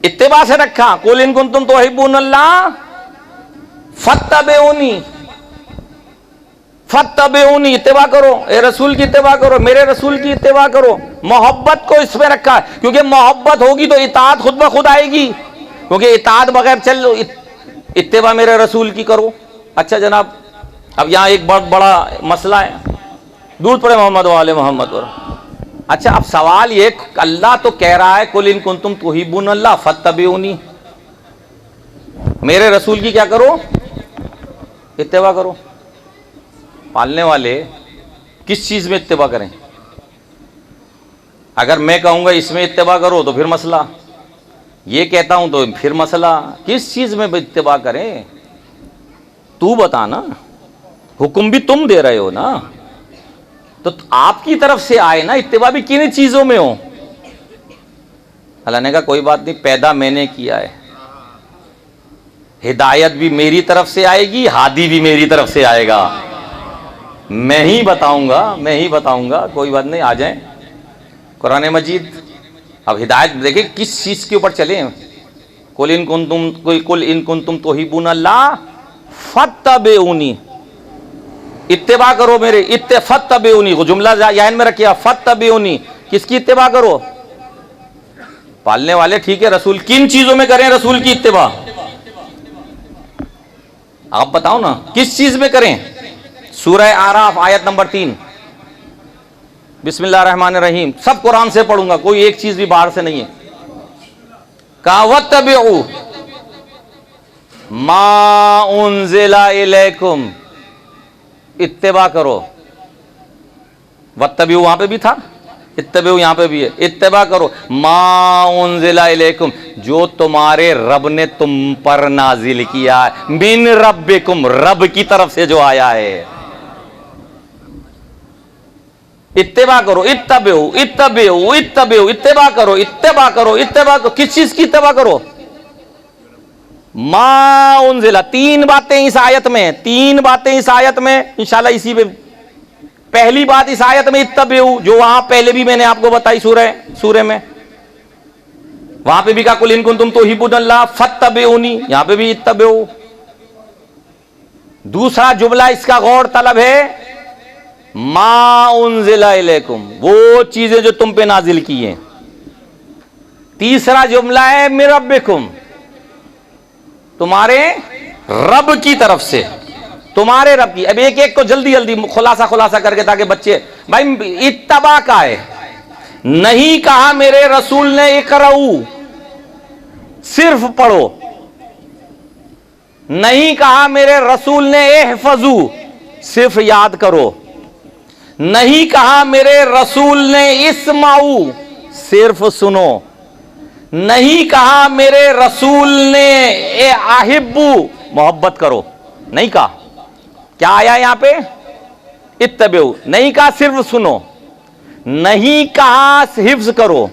A: इत्तिबा से रखा। कुल इन कुंतुम तुहिब्बूनल्लाह फत्तबिऊनी, फत्तबिऊनी, इत्तिबा करो, ए रसूल की इत्तिबा करो, मेरे रसूल की इत्तिबा करो। मोहब्बत को इसमें रखा क्योंकि मोहब्बत होगी तो इताअत खुद ब खुद आएगी। क्योंकि इताअत बगैर चल, इत्तिबा मेरे रसूल की करो। अच्छा जनाब, अब यहां एक बहुत बड़ा मसला है, दूध पड़े मोहम्मद वाले मोहम्मद पर। अच्छा अब सवाल ये, अल्लाह तो कह रहा है कुल इन कुंतुम तुहिब्बूनल्लाह फत्तबिऊनी, मेरे रसूल की क्या करो? इत्तिबा करो। पालने वाले किस चीज में इत्तिबा करें? अगर मैं कहूंगा इसमें इत्तिबा करो तो फिर मसला, ये कहता हूं तो फिर मसला। किस चीज में इत्तिबा करें? तू बता ना, हुक्म भी तुम दे रहे हो ना, तो आपकी तरफ से आए ना। इत्तिबा भी किन चीजों में हो? अल्लाह ने कहा कोई बात नहीं, पैदा मैंने किया है, हिदायत भी मेरी तरफ से आएगी, हादी भी मेरी तरफ से आएगा। मैं ही बताऊंगा, कोई बात नहीं, आ जाएं। कुरान मजीद। अब हिदायत देखिए किस चीज के ऊपर चले। कुल इन कुंतुम तुहिब्बूनल्लाह फत्तबिऊनी, इत्तिबा करो मेरे। फत्तबिऊनी को जुमला यान में रखिए, फत्तबिऊनी, किसकी इत्तिबा करो? पालने वाले ठीक है, रसूल किन चीजों में करें रसूल की इत्तिबा? आप बताओ ना किस चीज में करें? सूरह आराफ आयत नंबर 3, बिस्मिल्लाहिर्रहमानिर्रहीम। सब कुरान से पढ़ूंगा, कोई एक चीज भी बाहर से नहीं है। कहा वत्तबिऊ मा उन्जिला इलैकुम, इत्तिबा करो। वत्तबिऊ वहां पे भी था, इत्तिबा यहां पे भी है। इत्तिबा करो मा उन्जिला इलैकुम, जो तुम्हारे रब ने तुम पर नाजिल किया है। मिन रब्बिकुम, रब की तरफ से जो आया है। इत्तिबा करो, इत्तिबा करो। किस चीज की इत्तिबा करो? मा उन्जिला। तीन बातें इस आयत में, इंशाल्लाह इसी पे। पहली बात इस आयत में इत्तबिऊ, जो वहां पहले भी मैंने आपको बताई सूरह में, वहां पे भी कहा कुल इन कुंतुम तुहिब्बूनल्लाह फत्तबिऊनी, यहां पे भी इत्तबिऊ। दूसरा जुमला इसका गौर तलब है, मा उन्जिला इलैकुम, वो चीजें जो तुम पे नाजिल की हैं। तीसरा जुमला है मिन रब्बिकुम, तुम्हारे रब की तरफ से। तुम्हारे रब की। अब एक एक को जल्दी जल्दी खुलासा करके, ताकि बच्चे भाई इत्तबा का है। नहीं कहा मेरे रसूल ने इकराऊ, सिर्फ पढ़ो। नहीं कहा मेरे रसूल ने इहफजू, सिर्फ याद करो। नहीं कहा मेरे रसूल ने इस्माऊ, सिर्फ सुनो। नहीं कहा मेरे रसूल ने ए आहिब्बू, मोहब्बत करो। नहीं कहा। क्या आया यहां पे? इत्तबेऊ। नहीं कहा सिर्फ सुनो, नहीं कहा हिफ्ज करो,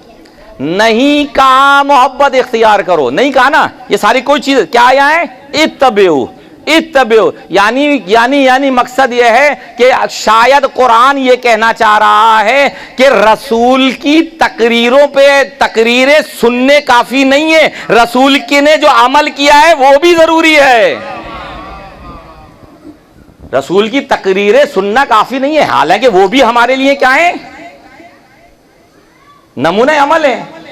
A: नहीं कहा मोहब्बत इख्तियार करो, नहीं कहा ना। ये सारी कोई चीज क्या आया है? इत्तबेऊ। इत्तबेऊ यानी मकसद यह है कि शायद कुरान ये कहना चाह रहा है कि रसूल की तकरीरों पे तकरीरें सुनने काफी नहीं है, रसूल के ने जो अमल किया है वो भी जरूरी है। रसूल की तकरीरें सुनना काफी नहीं है, हालांकि वो भी हमारे लिए क्या है? नमूने अमल है।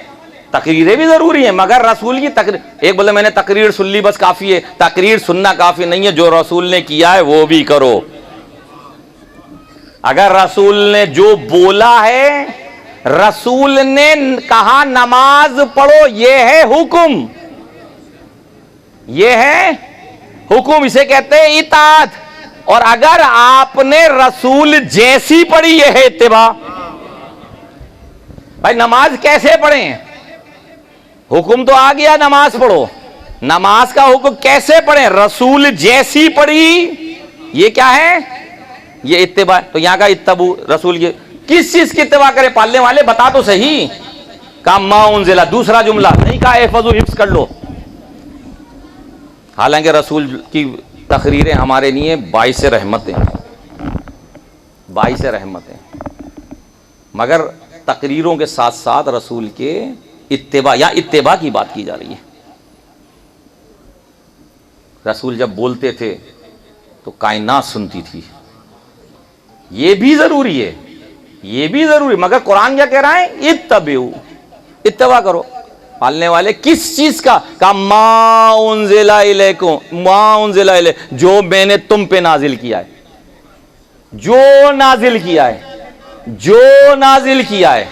A: तकरीरें भी जरूरी है, मगर रसूल की तकरीर, एक बोले मैंने तकरीर सुन ली बस काफी है, तकरीर सुनना काफी नहीं है, जो रसूल ने किया है वो भी करो। अगर रसूल ने जो बोला है, रसूल ने कहा नमाज पढ़ो, ये है हुक्म, ये है हुक्म, इसे कहते हैं इताअत। और अगर आपने रसूल जैसी पढ़ी, ये है इत्तिबा। भाई नमाज कैसे पढ़ें? हुक्म तो आ गया नमाज पढ़ो, नमाज का हुक्म कैसे पढ़ें? रसूल जैसी पढ़ी, ये क्या है? ये इत्तिबा। तो यहां का इत्तबू रसूल के किस चीज की इत्तिबा करे? पालने वाले बता तो सही। कहा मा उनजिला, दूसरा जुमला नहीं कहा एहफजू, हिफ्ज कर लो। हालांकि रसूल की तकरीरें हमारे लिए बाइस रहमत हैं, बाइस रहमत हैं, मगर तकरीरों के साथ साथ रसूल के इत्तिबा या इत्तिबा की बात की जा रही है। रसूल जब बोलते थे तो कायनात सुनती थी, ये भी जरूरी है, ये भी जरूरी, मगर कुरान क्या कह रहा है? इत्तबू, इत्तिबा करो। पालने वाले किस चीज का मा उनजिला इलैकुम, मा उनजिला इलै, जो मैंने तुम पे नाजिल किया है, जो नाजिल किया है, जो नाजिल किया है।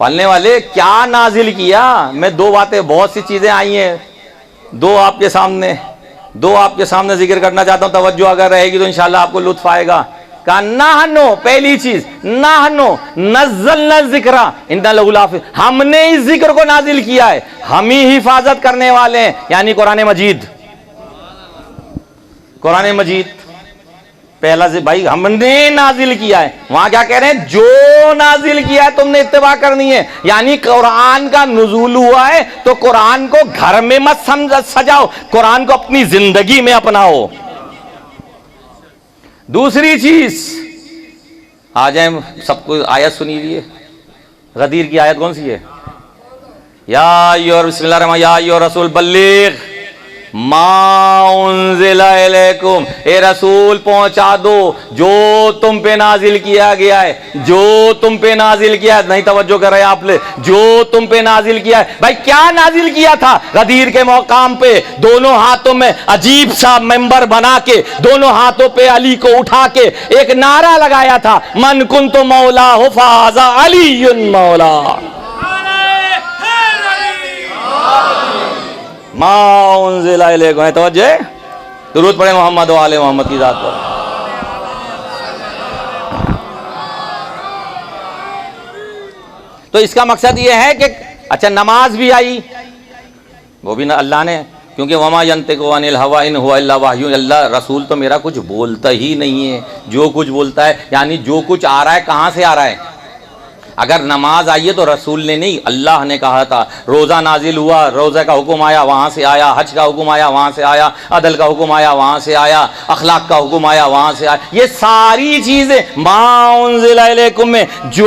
A: पालने वाले क्या नाजिल किया? मैं दो बातें, बहुत सी चीजें आई हैं, दो आपके सामने जिक्र करना चाहता हूं, तवज्जो अगर रहेगी तो इंशाल्लाह आपको लुत्फ आएगा। कहा नाहनो, पहली चीज नाहनो नज़्ज़लना ज़िक्रा इन्ना लहू हाफ़िज़, हमने इस जिक्र को नाजिल किया है, हम ही हिफाजत करने वाले हैं, यानी कुरान मजीद। कुरान मजीद पहला से भाई हमने नाजिल किया है, वहां क्या कह रहे हैं? जो नाजिल किया है तुमने इत्तिबा करनी है। यानी कुरान का नुज़ूल हुआ है तो कुरान को घर में मत सजाओ, कुरान को अपनी जिंदगी में अपनाओ। दूसरी चीज, आ जाए सबको, आयत सुनी हुई है, गदीर की आयत कौन सी है? या बिस्मिल्लाहिर्रहमानिर्रहीम, या अय्युहर रसूल बल्लिग मा उनजिला इलैकुम, ए रसूल पहुंचा दो जो तुम पे नाजिल किया गया है, जो तुम पे नाजिल किया है। नहीं तवज्जो कर रहे आप ले, जो तुम पे नाजिल किया है। भाई क्या नाजिल किया था? गदीर के मकाम पे दोनों हाथों में अजीब सा मेंबर बना के, दोनों हाथों पे अली को उठा के एक नारा लगाया था, मन कुन्तु मौला हो फाज़ा अलीयुन मौला। मा उनजिला इलैकुम, तवज्जो, दुरूद पढ़े मोहम्मद व आले मोहम्मद की जात पर। तो इसका मकसद यह है कि अच्छा नमाज भी आई, वो भी ना अल्लाह ने, क्योंकि वमा यंतिकु अनिल हवा इन हुवा इल्ला वह्युन, अल्लाह रसूल तो मेरा कुछ बोलता ही नहीं है, जो कुछ बोलता है यानी जो कुछ आ रहा है कहां से आ रहा है? अगर नमाज आई है तो रसूल ने नहीं, अल्लाह ने कहा था। रोज़ा नाजिल हुआ, रोज़े का हुक्म आया, वहाँ से आया। हज का हुक्म आया, वहाँ से आया। अदल का हुक्म आया, वहाँ से आया। अखलाक का हुक्म आया, वहाँ से आया। ये सारी चीज़ें मा उनजिला इलैकुम में जो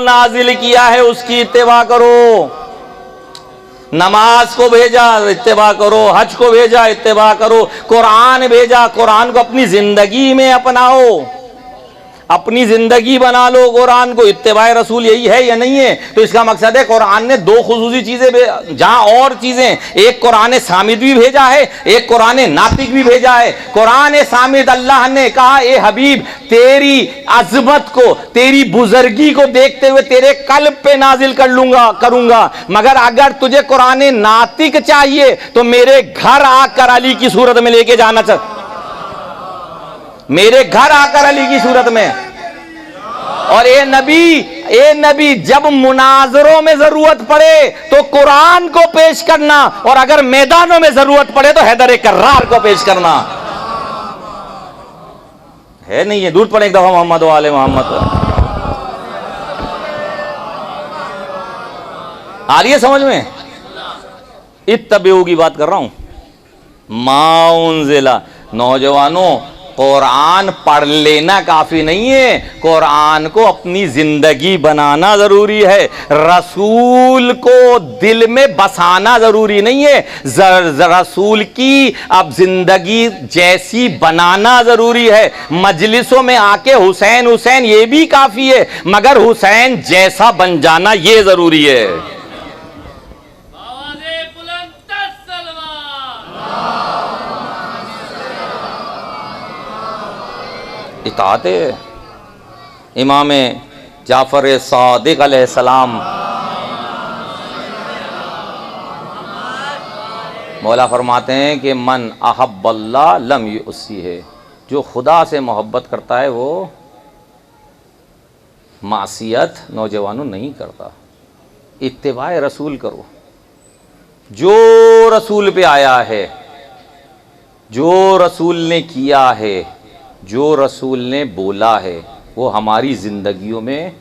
A: नाजिल किया है उसकी इत्तिबा करो। नमाज को भेजा, इत्तिबा करो। हज को भेजा, इत्तिबा करो। कुरान भेजा, कुरान को अपनी जिंदगी में अपनाओ। अपनी जिंदगी बना लो कुरान को, इत्तिबाए रसूल यही है या नहीं है? तो इसका मकसद है कुरान ने दो खुसूसी चीजें, जहां और चीजें, एक कुरान सामिद भी भेजा है, एक कुरान नातिक भी भेजा है। कुरान सामिद अल्लाह ने कहा, ए हबीब तेरी अजमत को, तेरी बुजुर्गी को देखते हुए तेरे कल्ब पे नाजिल करूंगा, मगर अगर तुझे कुरान नातिक चाहिए तो मेरे घर आकर अली की सूरत में लेके जाना चाहिए, मेरे घर आकर अली की सूरत में। और ए नबी जब मुनाजरों में जरूरत पड़े तो कुरान को पेश करना, और अगर मैदानों में जरूरत पड़े तो हैदर कर्रार को पेश करना। है नहीं है? दूर पड़े एक दफा मोहम्मद वाले मोहम्मद। आ रही है समझ में? इत्तबिऊ की बात कर रहा हूं। माउनजिला, नौजवानों कुरान पढ़ लेना काफी नहीं है, कुरान को अपनी जिंदगी बनाना जरूरी है। रसूल को दिल में बसाना जरूरी नहीं है, रसूल की अब जिंदगी जैसी बनाना जरूरी है। मजलिसों में आके हुसैन हुसैन ये भी काफी है, मगर हुसैन जैसा बन जाना ये जरूरी है। इताअत इमाम जाफर सादिक अलैहिस्सलाम, मौला फरमाते हैं कि मन अहब्बल्लाह लम युसी है, जो खुदा से मोहब्बत करता है वो मासियत नौजवानों नहीं करता। इत्तिबाए रसूल करो, जो रसूल पे आया है, जो रसूल ने किया है, जो रसूल ने बोला है, वो हमारी ज़िंदगियों में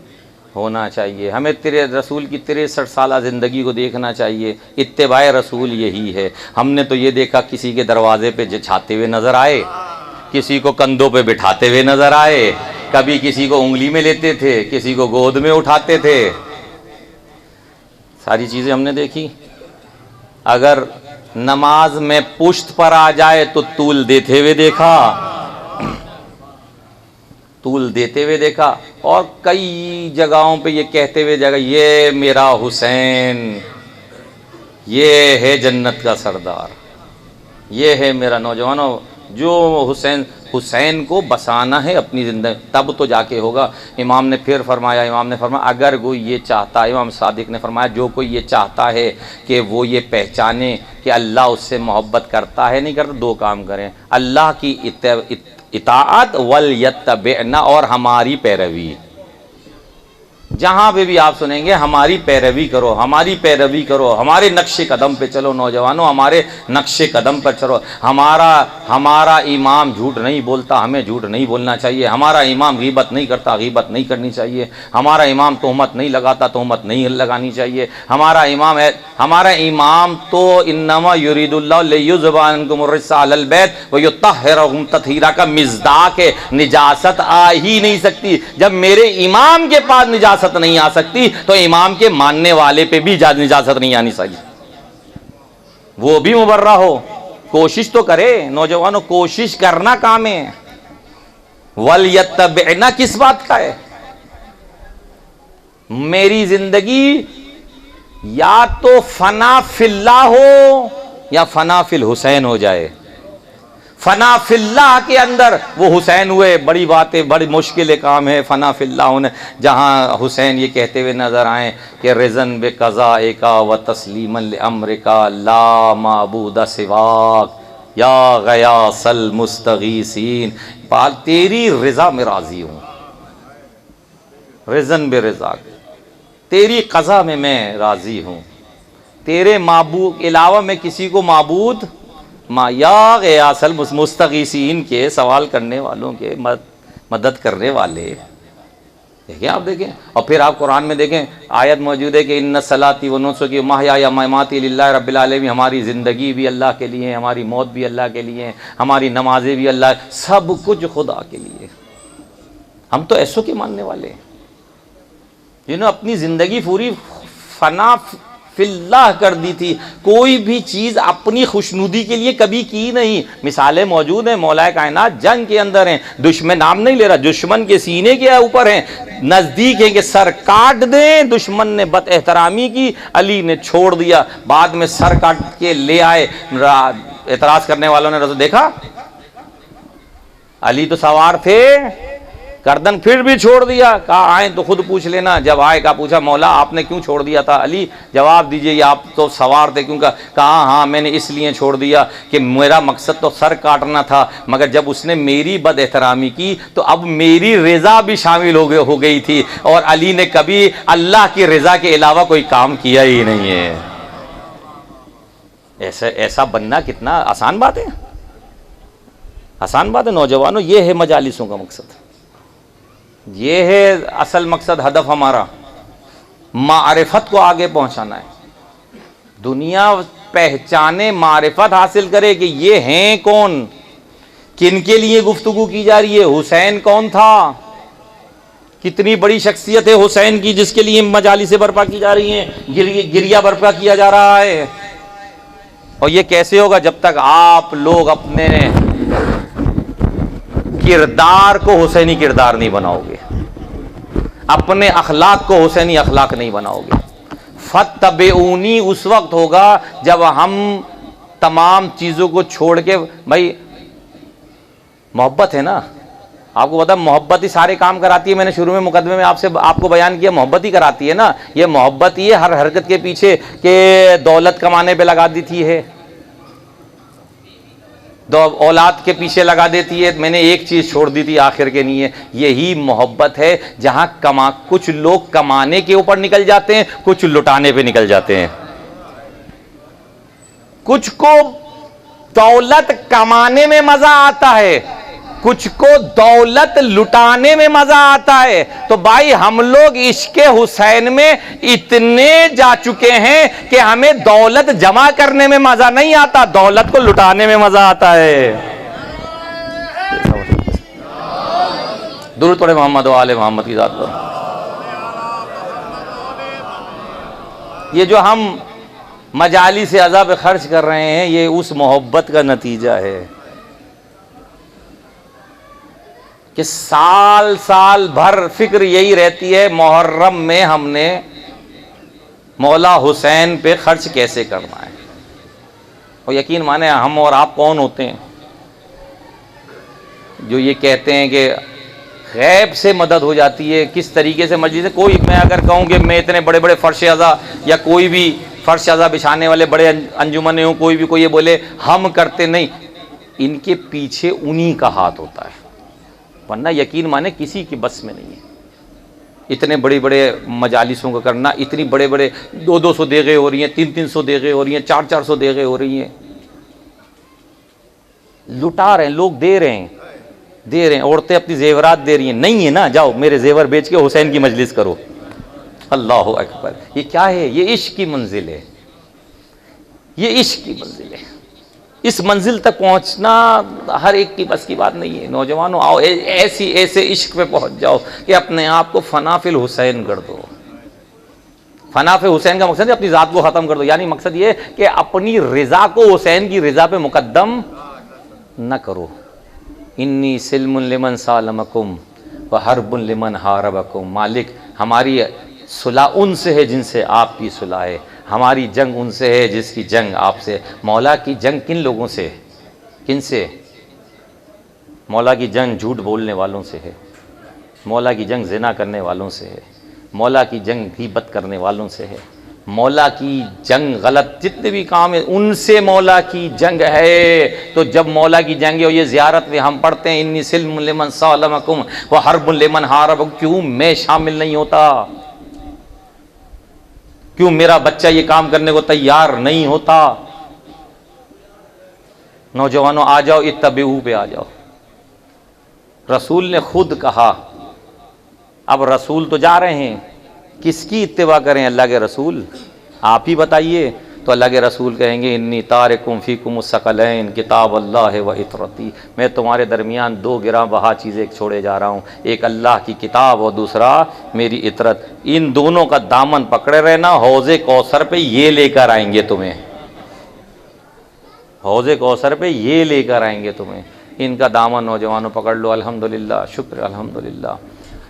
A: होना चाहिए। हमें तेरे रसूल की 63 साल ज़िंदगी को देखना चाहिए। इत्तिबाए रसूल यही है। हमने तो ये देखा किसी के दरवाजे पे छाते हुए नज़र आए, किसी को कंधों पे बिठाते हुए नज़र आए, कभी किसी को उंगली में लेते थे, किसी को गोद में उठाते थे, सारी चीज़ें हमने देखी। अगर नमाज में पुश्त पर आ जाए तो तूल देते हुए देखा, तूल देते हुए देखा, और कई जगहों पे ये कहते हुए जगह, ये मेरा हुसैन, ये है जन्नत का सरदार, ये है मेरा। नौजवानों, जो हुसैन को बसाना है अपनी ज़िंदगी, तब तो जाके होगा। इमाम ने फिर फरमाया, अगर कोई ये चाहता है, इमाम सादिक ने फरमाया, जो कोई ये चाहता है कि वो ये पहचाने कि अल्लाह उससे मोहब्बत करता है नहीं करता, दो काम करें, अल्लाह की इताअत वल यत्तबिअना, और हमारी पैरवी। जहां पे भी आप सुनेंगे हमारी पैरवी करो, हमारी पैरवी करो, हमारे नक्शे कदम पे चलो। नौजवानों, हमारे नक्शे कदम पर चलो। हमारा इमाम झूठ नहीं बोलता, हमें झूठ नहीं बोलना चाहिए। हमारा इमाम गीबत नहीं करता, गीबत नहीं करनी चाहिए। हमारा इमाम तोहमत नहीं लगाता, तोहमत नहीं लगानी चाहिए। हमारा इमाम तो इन्नमा युरीदुल्लाहु लियुज़हिबा अन्कुम अर्रिज्सा अलल बैत व युत्तहिरकुम तत्हीरा का मिज़दाक है। निजासत आ ही नहीं सकती। जब मेरे इमाम के पास निजासत नहीं आ सकती तो इमाम के मानने वाले पे भी निजासत नहीं आनी चाहिए, वो भी मुबर्रा हो। कोशिश तो करे नौजवानों, कोशिश करना काम है। वल यत्तबिअना किस बात का है? मेरी जिंदगी या तो फना फिल्लाह हो या फना फिल हुसैन हो जाए। फना फिल्लाह के अंदर वो हुसैन हुए, बड़ी बातें, बड़ी मुश्किल काम है फना फिल्लाह होने। जहाँ हुसैन ये कहते हुए नजर आए कि रिज़न बे क़ज़ाइका व तस्लीमन लि अम्रिका ला माबूद सिवाक या गयासल मुस्तगीसीन, पाल तेरी रज़ा में राज़ी हूँ, रिज़न बे रज़ाक, तेरी क़ज़ा में मैं राज़ी हूँ। तेरे माबूद के अलावा मैं किसी को माबूद या गयासल मुस्तगीसीन के सवाल करने वालों के मदद करने वाले। देखें, आप देखें। और फिर आप कुरान में देखें, आयत मौजूद है कि इन्ना सलाती व नुसुकी महया ममाती लिल्लाहि रब्बिल आलमीन। हमारी ज़िंदगी भी अल्लाह के लिए, हमारी मौत भी अल्लाह के लिए, हमारी नमाजें भी अल्लाह, सब कुछ खुदा के लिए। हम तो ऐसो के मानने वाले हैं जिन्होंने अपनी ज़िंदगी पूरी फिल्लाह कर दी थी। कोई भी चीज़ अपनी खुशनुदी के लिए कभी की नहीं। मिसालें मौजूद हैं, मौलाए कायनात जंग के अंदर हैं, दुश्मन नाम नहीं ले रहा, दुश्मन के सीने के ऊपर हैं, नज़दीक है कि सर काट दें, दुश्मन ने बद एहतरामी की, अली ने छोड़ दिया, बाद में सर काट के ले आए। एतराज करने वालों ने देखा अली तो सवार थे, गर्दन फिर भी छोड़ दिया। कहा आए तो खुद पूछ लेना। जब आए का पूछा मौला आपने क्यों छोड़ दिया था? अली जवाब दीजिए, आप तो सवार थे क्यों? कहा हाँ मैंने इसलिए छोड़ दिया कि मेरा मकसद तो सर काटना था, मगर जब उसने मेरी बद एहतरामी की तो अब मेरी रज़ा भी शामिल हो गई थी, और अली ने कभी अल्लाह की रज़ा के अलावा कोई काम किया ही नहीं है। ऐसा बनना कितना आसान बात है, आसान बात है। नौजवानों, ये है मजालिसों का मकसद, ये है असल मकसद, हदफ हमारा मारिफत को आगे पहुंचाना है। दुनिया पहचाने, मारिफत हासिल करे कि ये हैं कौन, किनके लिए गुफ्तगू की जा रही है। हुसैन कौन था, कितनी बड़ी शख्सियत है हुसैन की, जिसके लिए मजालिसें बर्पा की जा रही हैं, गिरिया बर्पा किया जा रहा है। और ये कैसे होगा? जब तक आप लोग अपने किरदार को हुसैनी किरदार नहीं बनाओगे, अपने अखलाक को हुसैनी अखलाक नहीं बनाओगे। फत्तबेऊनी उस वक्त होगा जब हम तमाम चीज़ों को छोड़ के, भाई मोहब्बत है ना, आपको पता मोहब्बत ही सारे काम कराती है। मैंने शुरू में मुकदमे में आपको बयान किया, मोहब्बत ही कराती है ना। ये मोहब्बत ही हर हरकत के पीछे के दौलत कमाने पे लगा देती है, औलाद के पीछे लगा देती है। मैंने एक चीज़ छोड़ दी थी आखिर के लिए, यही मोहब्बत है जहां कुछ लोग कमाने के ऊपर निकल जाते हैं, कुछ लुटाने पे निकल जाते हैं। कुछ को दौलत कमाने में मजा आता है, कुछ को दौलत लुटाने में मजा आता है। तो भाई हम लोग इश्क़े हुसैन में इतने जा चुके हैं कि हमें दौलत जमा करने में मजा नहीं आता, दौलत को लुटाने में मजा आता है। दुरूद पढ़े मोहम्मद व आले मोहम्मद की जात पर। ये जो हम मजाली से अज़ाब खर्च कर रहे हैं, ये उस मोहब्बत का नतीजा है कि साल साल भर फिक्र यही रहती है मुहर्रम में हमने मौला हुसैन पे खर्च कैसे करना है। और यकीन माने हम और आप कौन होते हैं जो ये कहते हैं कि गैब से मदद हो जाती है। किस तरीके से मजलिस से कोई, मैं अगर कहूँ कि मैं इतने बड़े बड़े फर्श अज़ा या कोई भी फर्श अज़ा बिछाने वाले बड़े अंजुमने हूँ, कोई भी कोई ये बोले हम करते नहीं, इनके पीछे उन्हीं का हाथ होता है, वरना यकीन माने किसी की बस में नहीं है। इतने बड़े बड़े मजालिसों का करना, इतनी बड़े बड़े 200 देगे हो रही हैं, 300 देगे हो रही हैं, 400 देगे हो रही हैं, लुटा रहे हैं लोग, दे रहे हैं। औरतें अपनी जेवरात दे रही हैं, नहीं है ना, जाओ मेरे जेवर बेच के हुसैन की मजलिस करो। अल्लाह अकबर। ये क्या है? ये इश्क की मंजिल है, ये इश्क की मंजिल है। इस मंजिल तक पहुंचना हर एक की बस की बात नहीं है। नौजवानों आओ, ऐसे इश्क पे पहुंच जाओ कि अपने आप को फनाफिल हुसैन कर दो। फनाफिल हुसैन का मकसद है अपनी ज़ात को ख़त्म कर दो, यानी मकसद ये कि अपनी रज़ा को हुसैन की रज़ा पे मुकद्दम न करो। इन्नी सिल्मुन लिमन सालमकुम व हरबुन लिमन हारबकुम। मालिक, हमारी सुलह उनसे है जिनसे आपकी सुलह है, हमारी जंग उनसे है जिसकी जंग आपसे। मौला की जंग किन लोगों से, किन से? मौला की जंग झूठ बोलने वालों से है, मौला की जंग ज़िना करने वालों से है, मौला की जंग गीबत करने वालों से है, मौला की जंग गलत जितने भी काम है उनसे मौला की जंग है। तो जब मौला की जंग है, और ये ज़ियारत में हम पढ़ते हैं इन्नी सिल्म लिमन सालमकुम व हरबुन लिमन हारबकुम, क्यों मैं शामिल नहीं होता? क्यों मेरा बच्चा ये काम करने को तैयार नहीं होता? नौजवानों आ जाओ, इत्तबीऊ पे आ जाओ। रसूल ने खुद कहा, अब रसूल तो जा रहे हैं, किसकी इत्तिबा करें? अल्लाह के रसूल आप ही बताइए। तो अल्लाह के रसूल कहेंगे इन्नी तारिकुम फ़ीकुम सकलैन किताब अल्लाह व इतरती, मैं तुम्हारे दरमियान दो गिरा बहा चीज़ें छोड़े जा रहा हूँ, एक अल्लाह की किताब और दूसरा मेरी इतरत। इन दोनों का दामन पकड़े रहना, हौज़े कौसर पे ये लेकर आएंगे तुम्हें, हौज़े कौसर पे ये लेकर आएंगे तुम्हें। इनका दामन नौजवानों पकड़ लो। अल्हम्दुलिल्लाह, शुक्र अल्हम्दुलिल्लाह,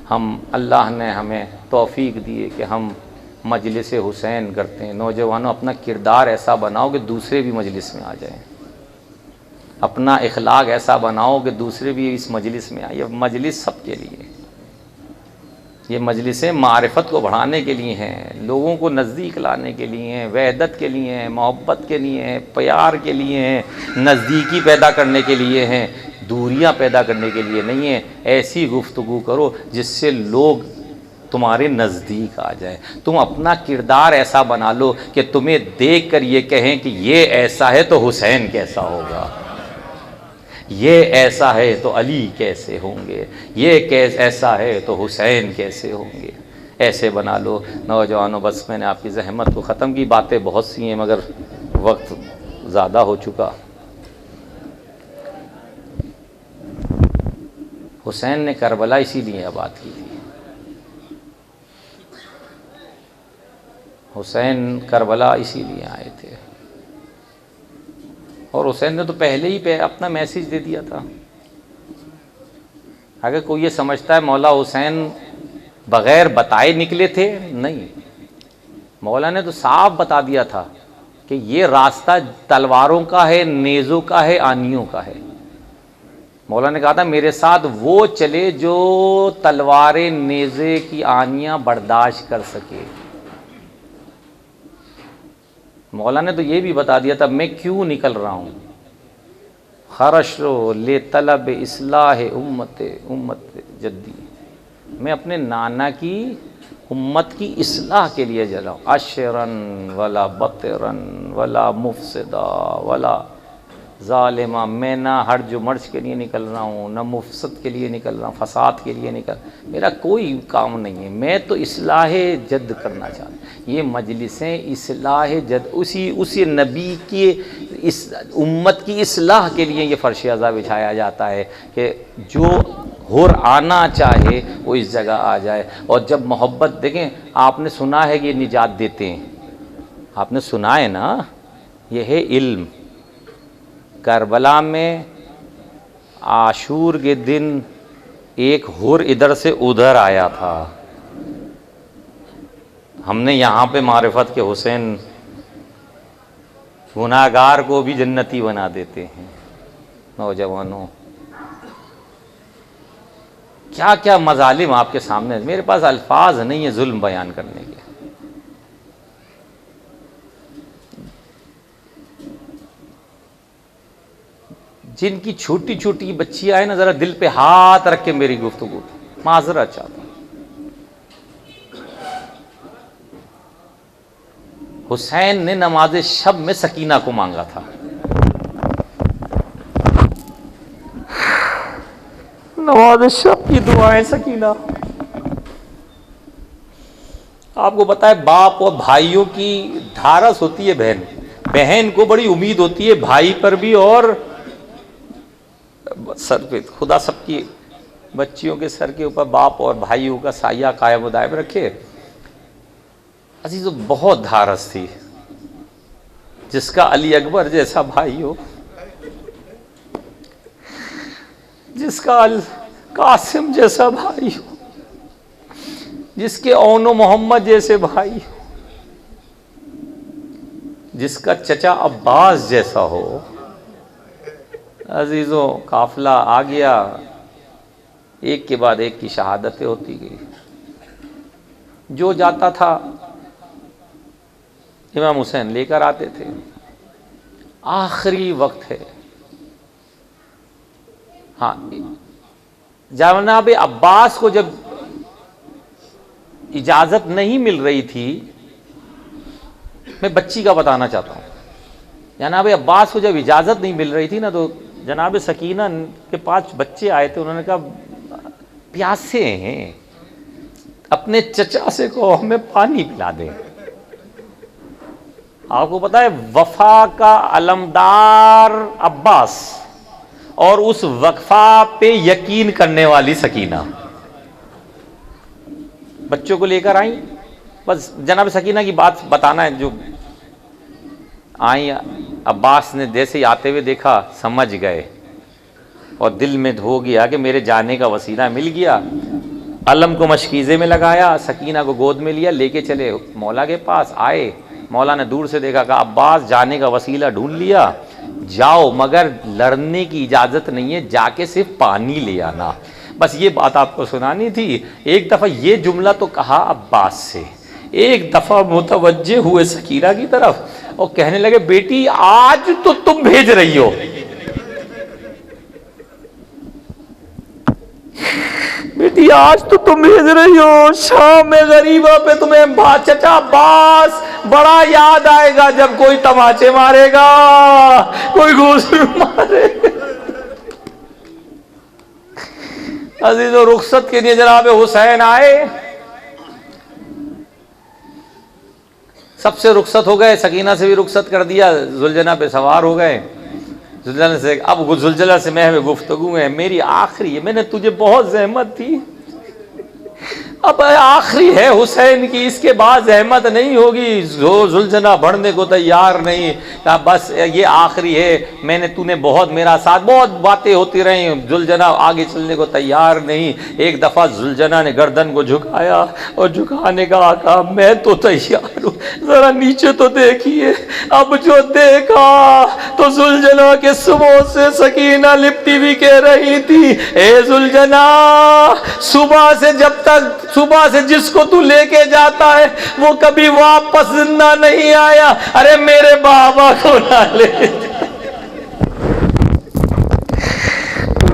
A: हम अल्लाह ने हमें तौफ़ीक दी है कि हम मजलिस हुसैन करते हैं। नौजवानों अपना किरदार ऐसा बनाओ कि दूसरे भी मजलिस में आ जाएं, अपना इखलाक ऐसा बनाओ कि दूसरे भी इस मजलिस में आए। ये मजलिस सबके लिए, ये मजलिसें मारिफत को बढ़ाने के लिए हैं, लोगों को नज़दीक लाने के लिए हैं, वहदत के लिए हैं, मोहब्बत के लिए हैं, प्यार के लिए हैं, नज़दीकी पैदा करने के लिए हैं, दूरियां पैदा करने के लिए नहीं है। ऐसी गुफ्तगू करो जिससे लोग तुम्हारे नज़दीक आ जाए। तुम अपना किरदार ऐसा बना लो कि तुम्हें देख कर ये कहें कि ये ऐसा है तो हुसैन कैसा होगा, ये ऐसा है तो अली कैसे होंगे, ये ऐसा है तो हुसैन कैसे होंगे। ऐसे बना लो नौजवानों। बस मैंने आपकी ज़हमत को ख़त्म की, बातें बहुत सी हैं मगर वक्त ज़्यादा हो चुका। हुसैन ने करबला इसीलिए आबाद की थी। हुसैन करबला इसीलिए आए थे, और हुसैन ने तो पहले ही अपना मैसेज दे दिया था। अगर कोई ये समझता है मौला हुसैन बग़ैर बताए निकले थे, नहीं, मौला ने तो साफ बता दिया था कि ये रास्ता तलवारों का है, नेज़ों का है, आनियों का है। मौला ने कहा था मेरे साथ वो चले जो तलवारें, नेज़े की आनियाँ बर्दाश्त कर सके। मौला ने तो ये भी बता दिया था मैं क्यों निकल रहा हूँ, खरशो ले तलब इस्लाह उम्मत जद्दी, मैं अपने नाना की उम्मत की इस्लाह के लिए जलाऊँ। अशरन वला बतरन वला मुफसदा वला ज़ालिमा, मैं ना हर्ज मर्ज के लिए निकल रहा हूँ, ना मुफसद के लिए निकल रहा हूँ, फसाद के लिए मेरा कोई काम नहीं है। मैं तो इस्लाह जद करना चाहता हूँ। ये मजलिसें इस्लाह जद, उसी नबी की इस उम्मत की इस्लाह के लिए ये फ़र्श अज़ा बिछाया जाता है कि जो हुर आना चाहे वो इस जगह आ जाए। और जब मोहब्बत, देखें आपने सुना है कि ये निजात देते हैं, आपने सुना है ना, ये है इल्म। करबला में आशूर के दिन एक हुर इधर से उधर आया था। हमने यहाँ पे मारिफत के हुसैन गुनाहगार को भी जन्नती बना देते हैं। नौजवानों, क्या क्या मजालिम आपके सामने, मेरे पास अल्फाज नहीं है जुल्म बयान करने के। जिनकी छोटी छोटी बच्चियां हैं ना, ज़रा दिल पे हाथ रख के मेरी गुफ्तगू माजरत चाहता हूँ। हुसैन ने नमाज शब में सकीना को मांगा था। नमाज शब की दुआएं सकीना। आपको पता है बाप और भाइयों की धारस होती है बहन, बहन को बड़ी उम्मीद होती है भाई पर भी और सर पे। खुदा सबकी बच्चियों के सर के ऊपर बाप और भाइयों का साया कायम दायम रखे। अजीज़ों, बहुत धारस थी। जिसका अली अकबर जैसा भाई हो, जिसका अल कासिम जैसा भाई हो, जिसके औनो मोहम्मद जैसे भाई हो, जिसका चचा अब्बास जैसा हो। अजीज़ों, काफिला आ गया, एक के बाद एक की शहादतें होती गई। जो जाता था इमाम हुसैन लेकर आते थे। आखिरी वक्त है। हाँ, जनाब अब्बास को जब इजाज़त नहीं मिल रही थी, मैं बच्ची का बताना चाहता हूँ, जनाब अब्बास को जब इजाज़त नहीं मिल रही थी ना, तो जनाब सकीना के पास बच्चे आए थे। उन्होंने कहा प्यासे हैं, अपने चचा से कहो हमें पानी पिला दें। आपको पता है वफा का अलमदार अब्बास और उस वफा पे यकीन करने वाली सकीना बच्चों को लेकर आई। बस जनाब सकीना की बात बताना है। जो आई, अब्बास ने जैसे ही आते हुए देखा समझ गए और दिल में हो गया कि मेरे जाने का वसीला मिल गया। अलम को मशकीज़े में लगाया, सकीना को गोद में लिया, लेके चले मौला के पास। आए, मौला ने दूर से देखा, कहा अब्बास जाने का वसीला ढूंढ लिया, जाओ मगर लड़ने की इजाज़त नहीं है, जाके सिर्फ पानी ले आना। बस ये बात आपको सुनानी थी। एक दफ़ा ये जुमला तो कहा अब्बास से, एक दफ़ा मुतवज्जे हुए सकीना की तरफ और कहने लगे बेटी आज तो तुम भेज रही हो। बेटी आज तो तुम भेज रही हो, शाम में गरीबा पे तुम्हें चचा अब्बास बड़ा याद आएगा जब कोई तमाचे मारेगा, कोई घूंसर मारेगा। अजीजों, रुखसत के लिए जनाब हुसैन आए, सबसे रुखसत हो गए, सकीना से भी रुखसत कर दिया, जुलजना पे सवार हो गए। जुलजना से अब जुलजना से मैं गुफ्तगू है, मेरी आखिरी है, मैंने तुझे बहुत जहमत थी, अब आखिरी है हुसैन की, इसके बाद जहमत नहीं होगी। जुलजना बढ़ने को तैयार नहीं, कहा बस ये आखिरी है, मैंने तूने बहुत मेरा साथ, बहुत बातें होती रही, जुलजना आगे चलने को तैयार नहीं। एक दफ़ा जुलजना ने गर्दन को झुकाया और झुकाने का कहा मैं तो तैयार हूँ, ज़रा नीचे तो देखिए। अब जो देखा तो जुलजना के सुबह से सकीना लिपटी भी कह रही थी, ए जुलजना सुबह से जब तक सुबह से जिसको तू लेके जाता है वो कभी वापस जिंदा नहीं आया, अरे मेरे बाबा को ना ले जा,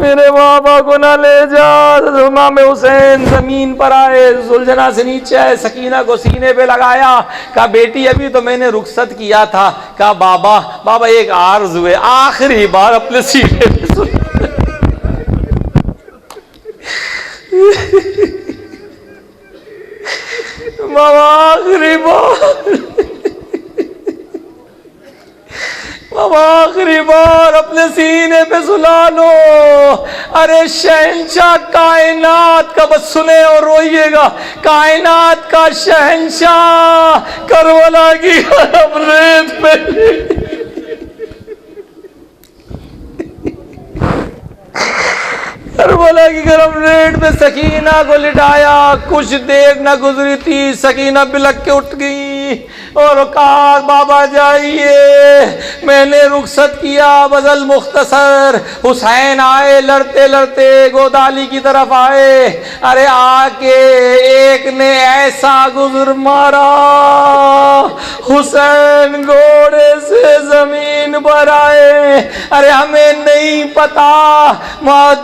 A: मेरे बाबा को ना ले जा। इमाम हुसैन जमीन पर आए, जुलजना से नीचे आए, सकीना को सीने पे लगाया, कहा बेटी अभी तो मैंने रुखसत किया था। कहा बाबा बाबा एक आरज़ू है, आखिरी बार अपने सीने पे सुन। बाबा आखिरी बार, बाबा आखिरी बार अपने सीने पे सुला लो। अरे शहंशाह कायनात का, बस सुने और रोइएगा, कायनात का शहंशाह करबला की रेत पे करबला की गरम रेत में सकीना को लिटाया। कुछ देर न गुजरी थी, सकीना बिलक के उठ गई और कहा बाबा जाइए, मैंने रुखसत किया, बदल मुख्तसर। हुसैन आए लड़ते लड़ते गोदाली की तरफ आए, अरे आके एक ने ऐसा गुजर मारा, हुसैन घोड़े से जमीन पर आए। अरे हमें नहीं पता,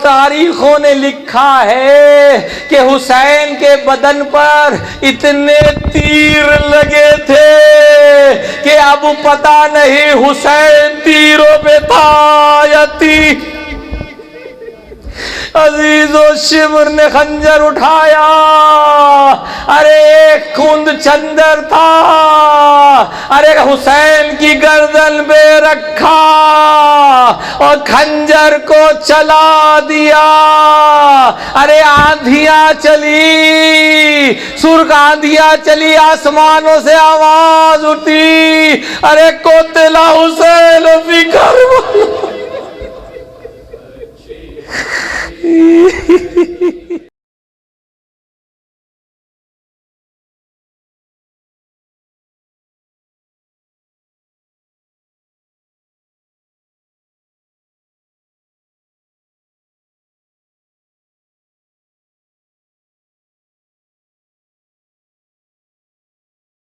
A: तारीखों ने लिखा है कि हुसैन के बदन पर इतने तीर लगे थे कि अब पता नहीं हुसैन तीरों पे था या थी। अजीजो शिवर ने खंजर उठाया, अरे एक खूंद चंदर था, अरे हुसैन की गर्दन पे रखा और खंजर को चला दिया। अरे आंधियां चली, सुर्ख आंधियां चली, आसमानों से आवाज उठी, अरे कोतला हुसैन फिकर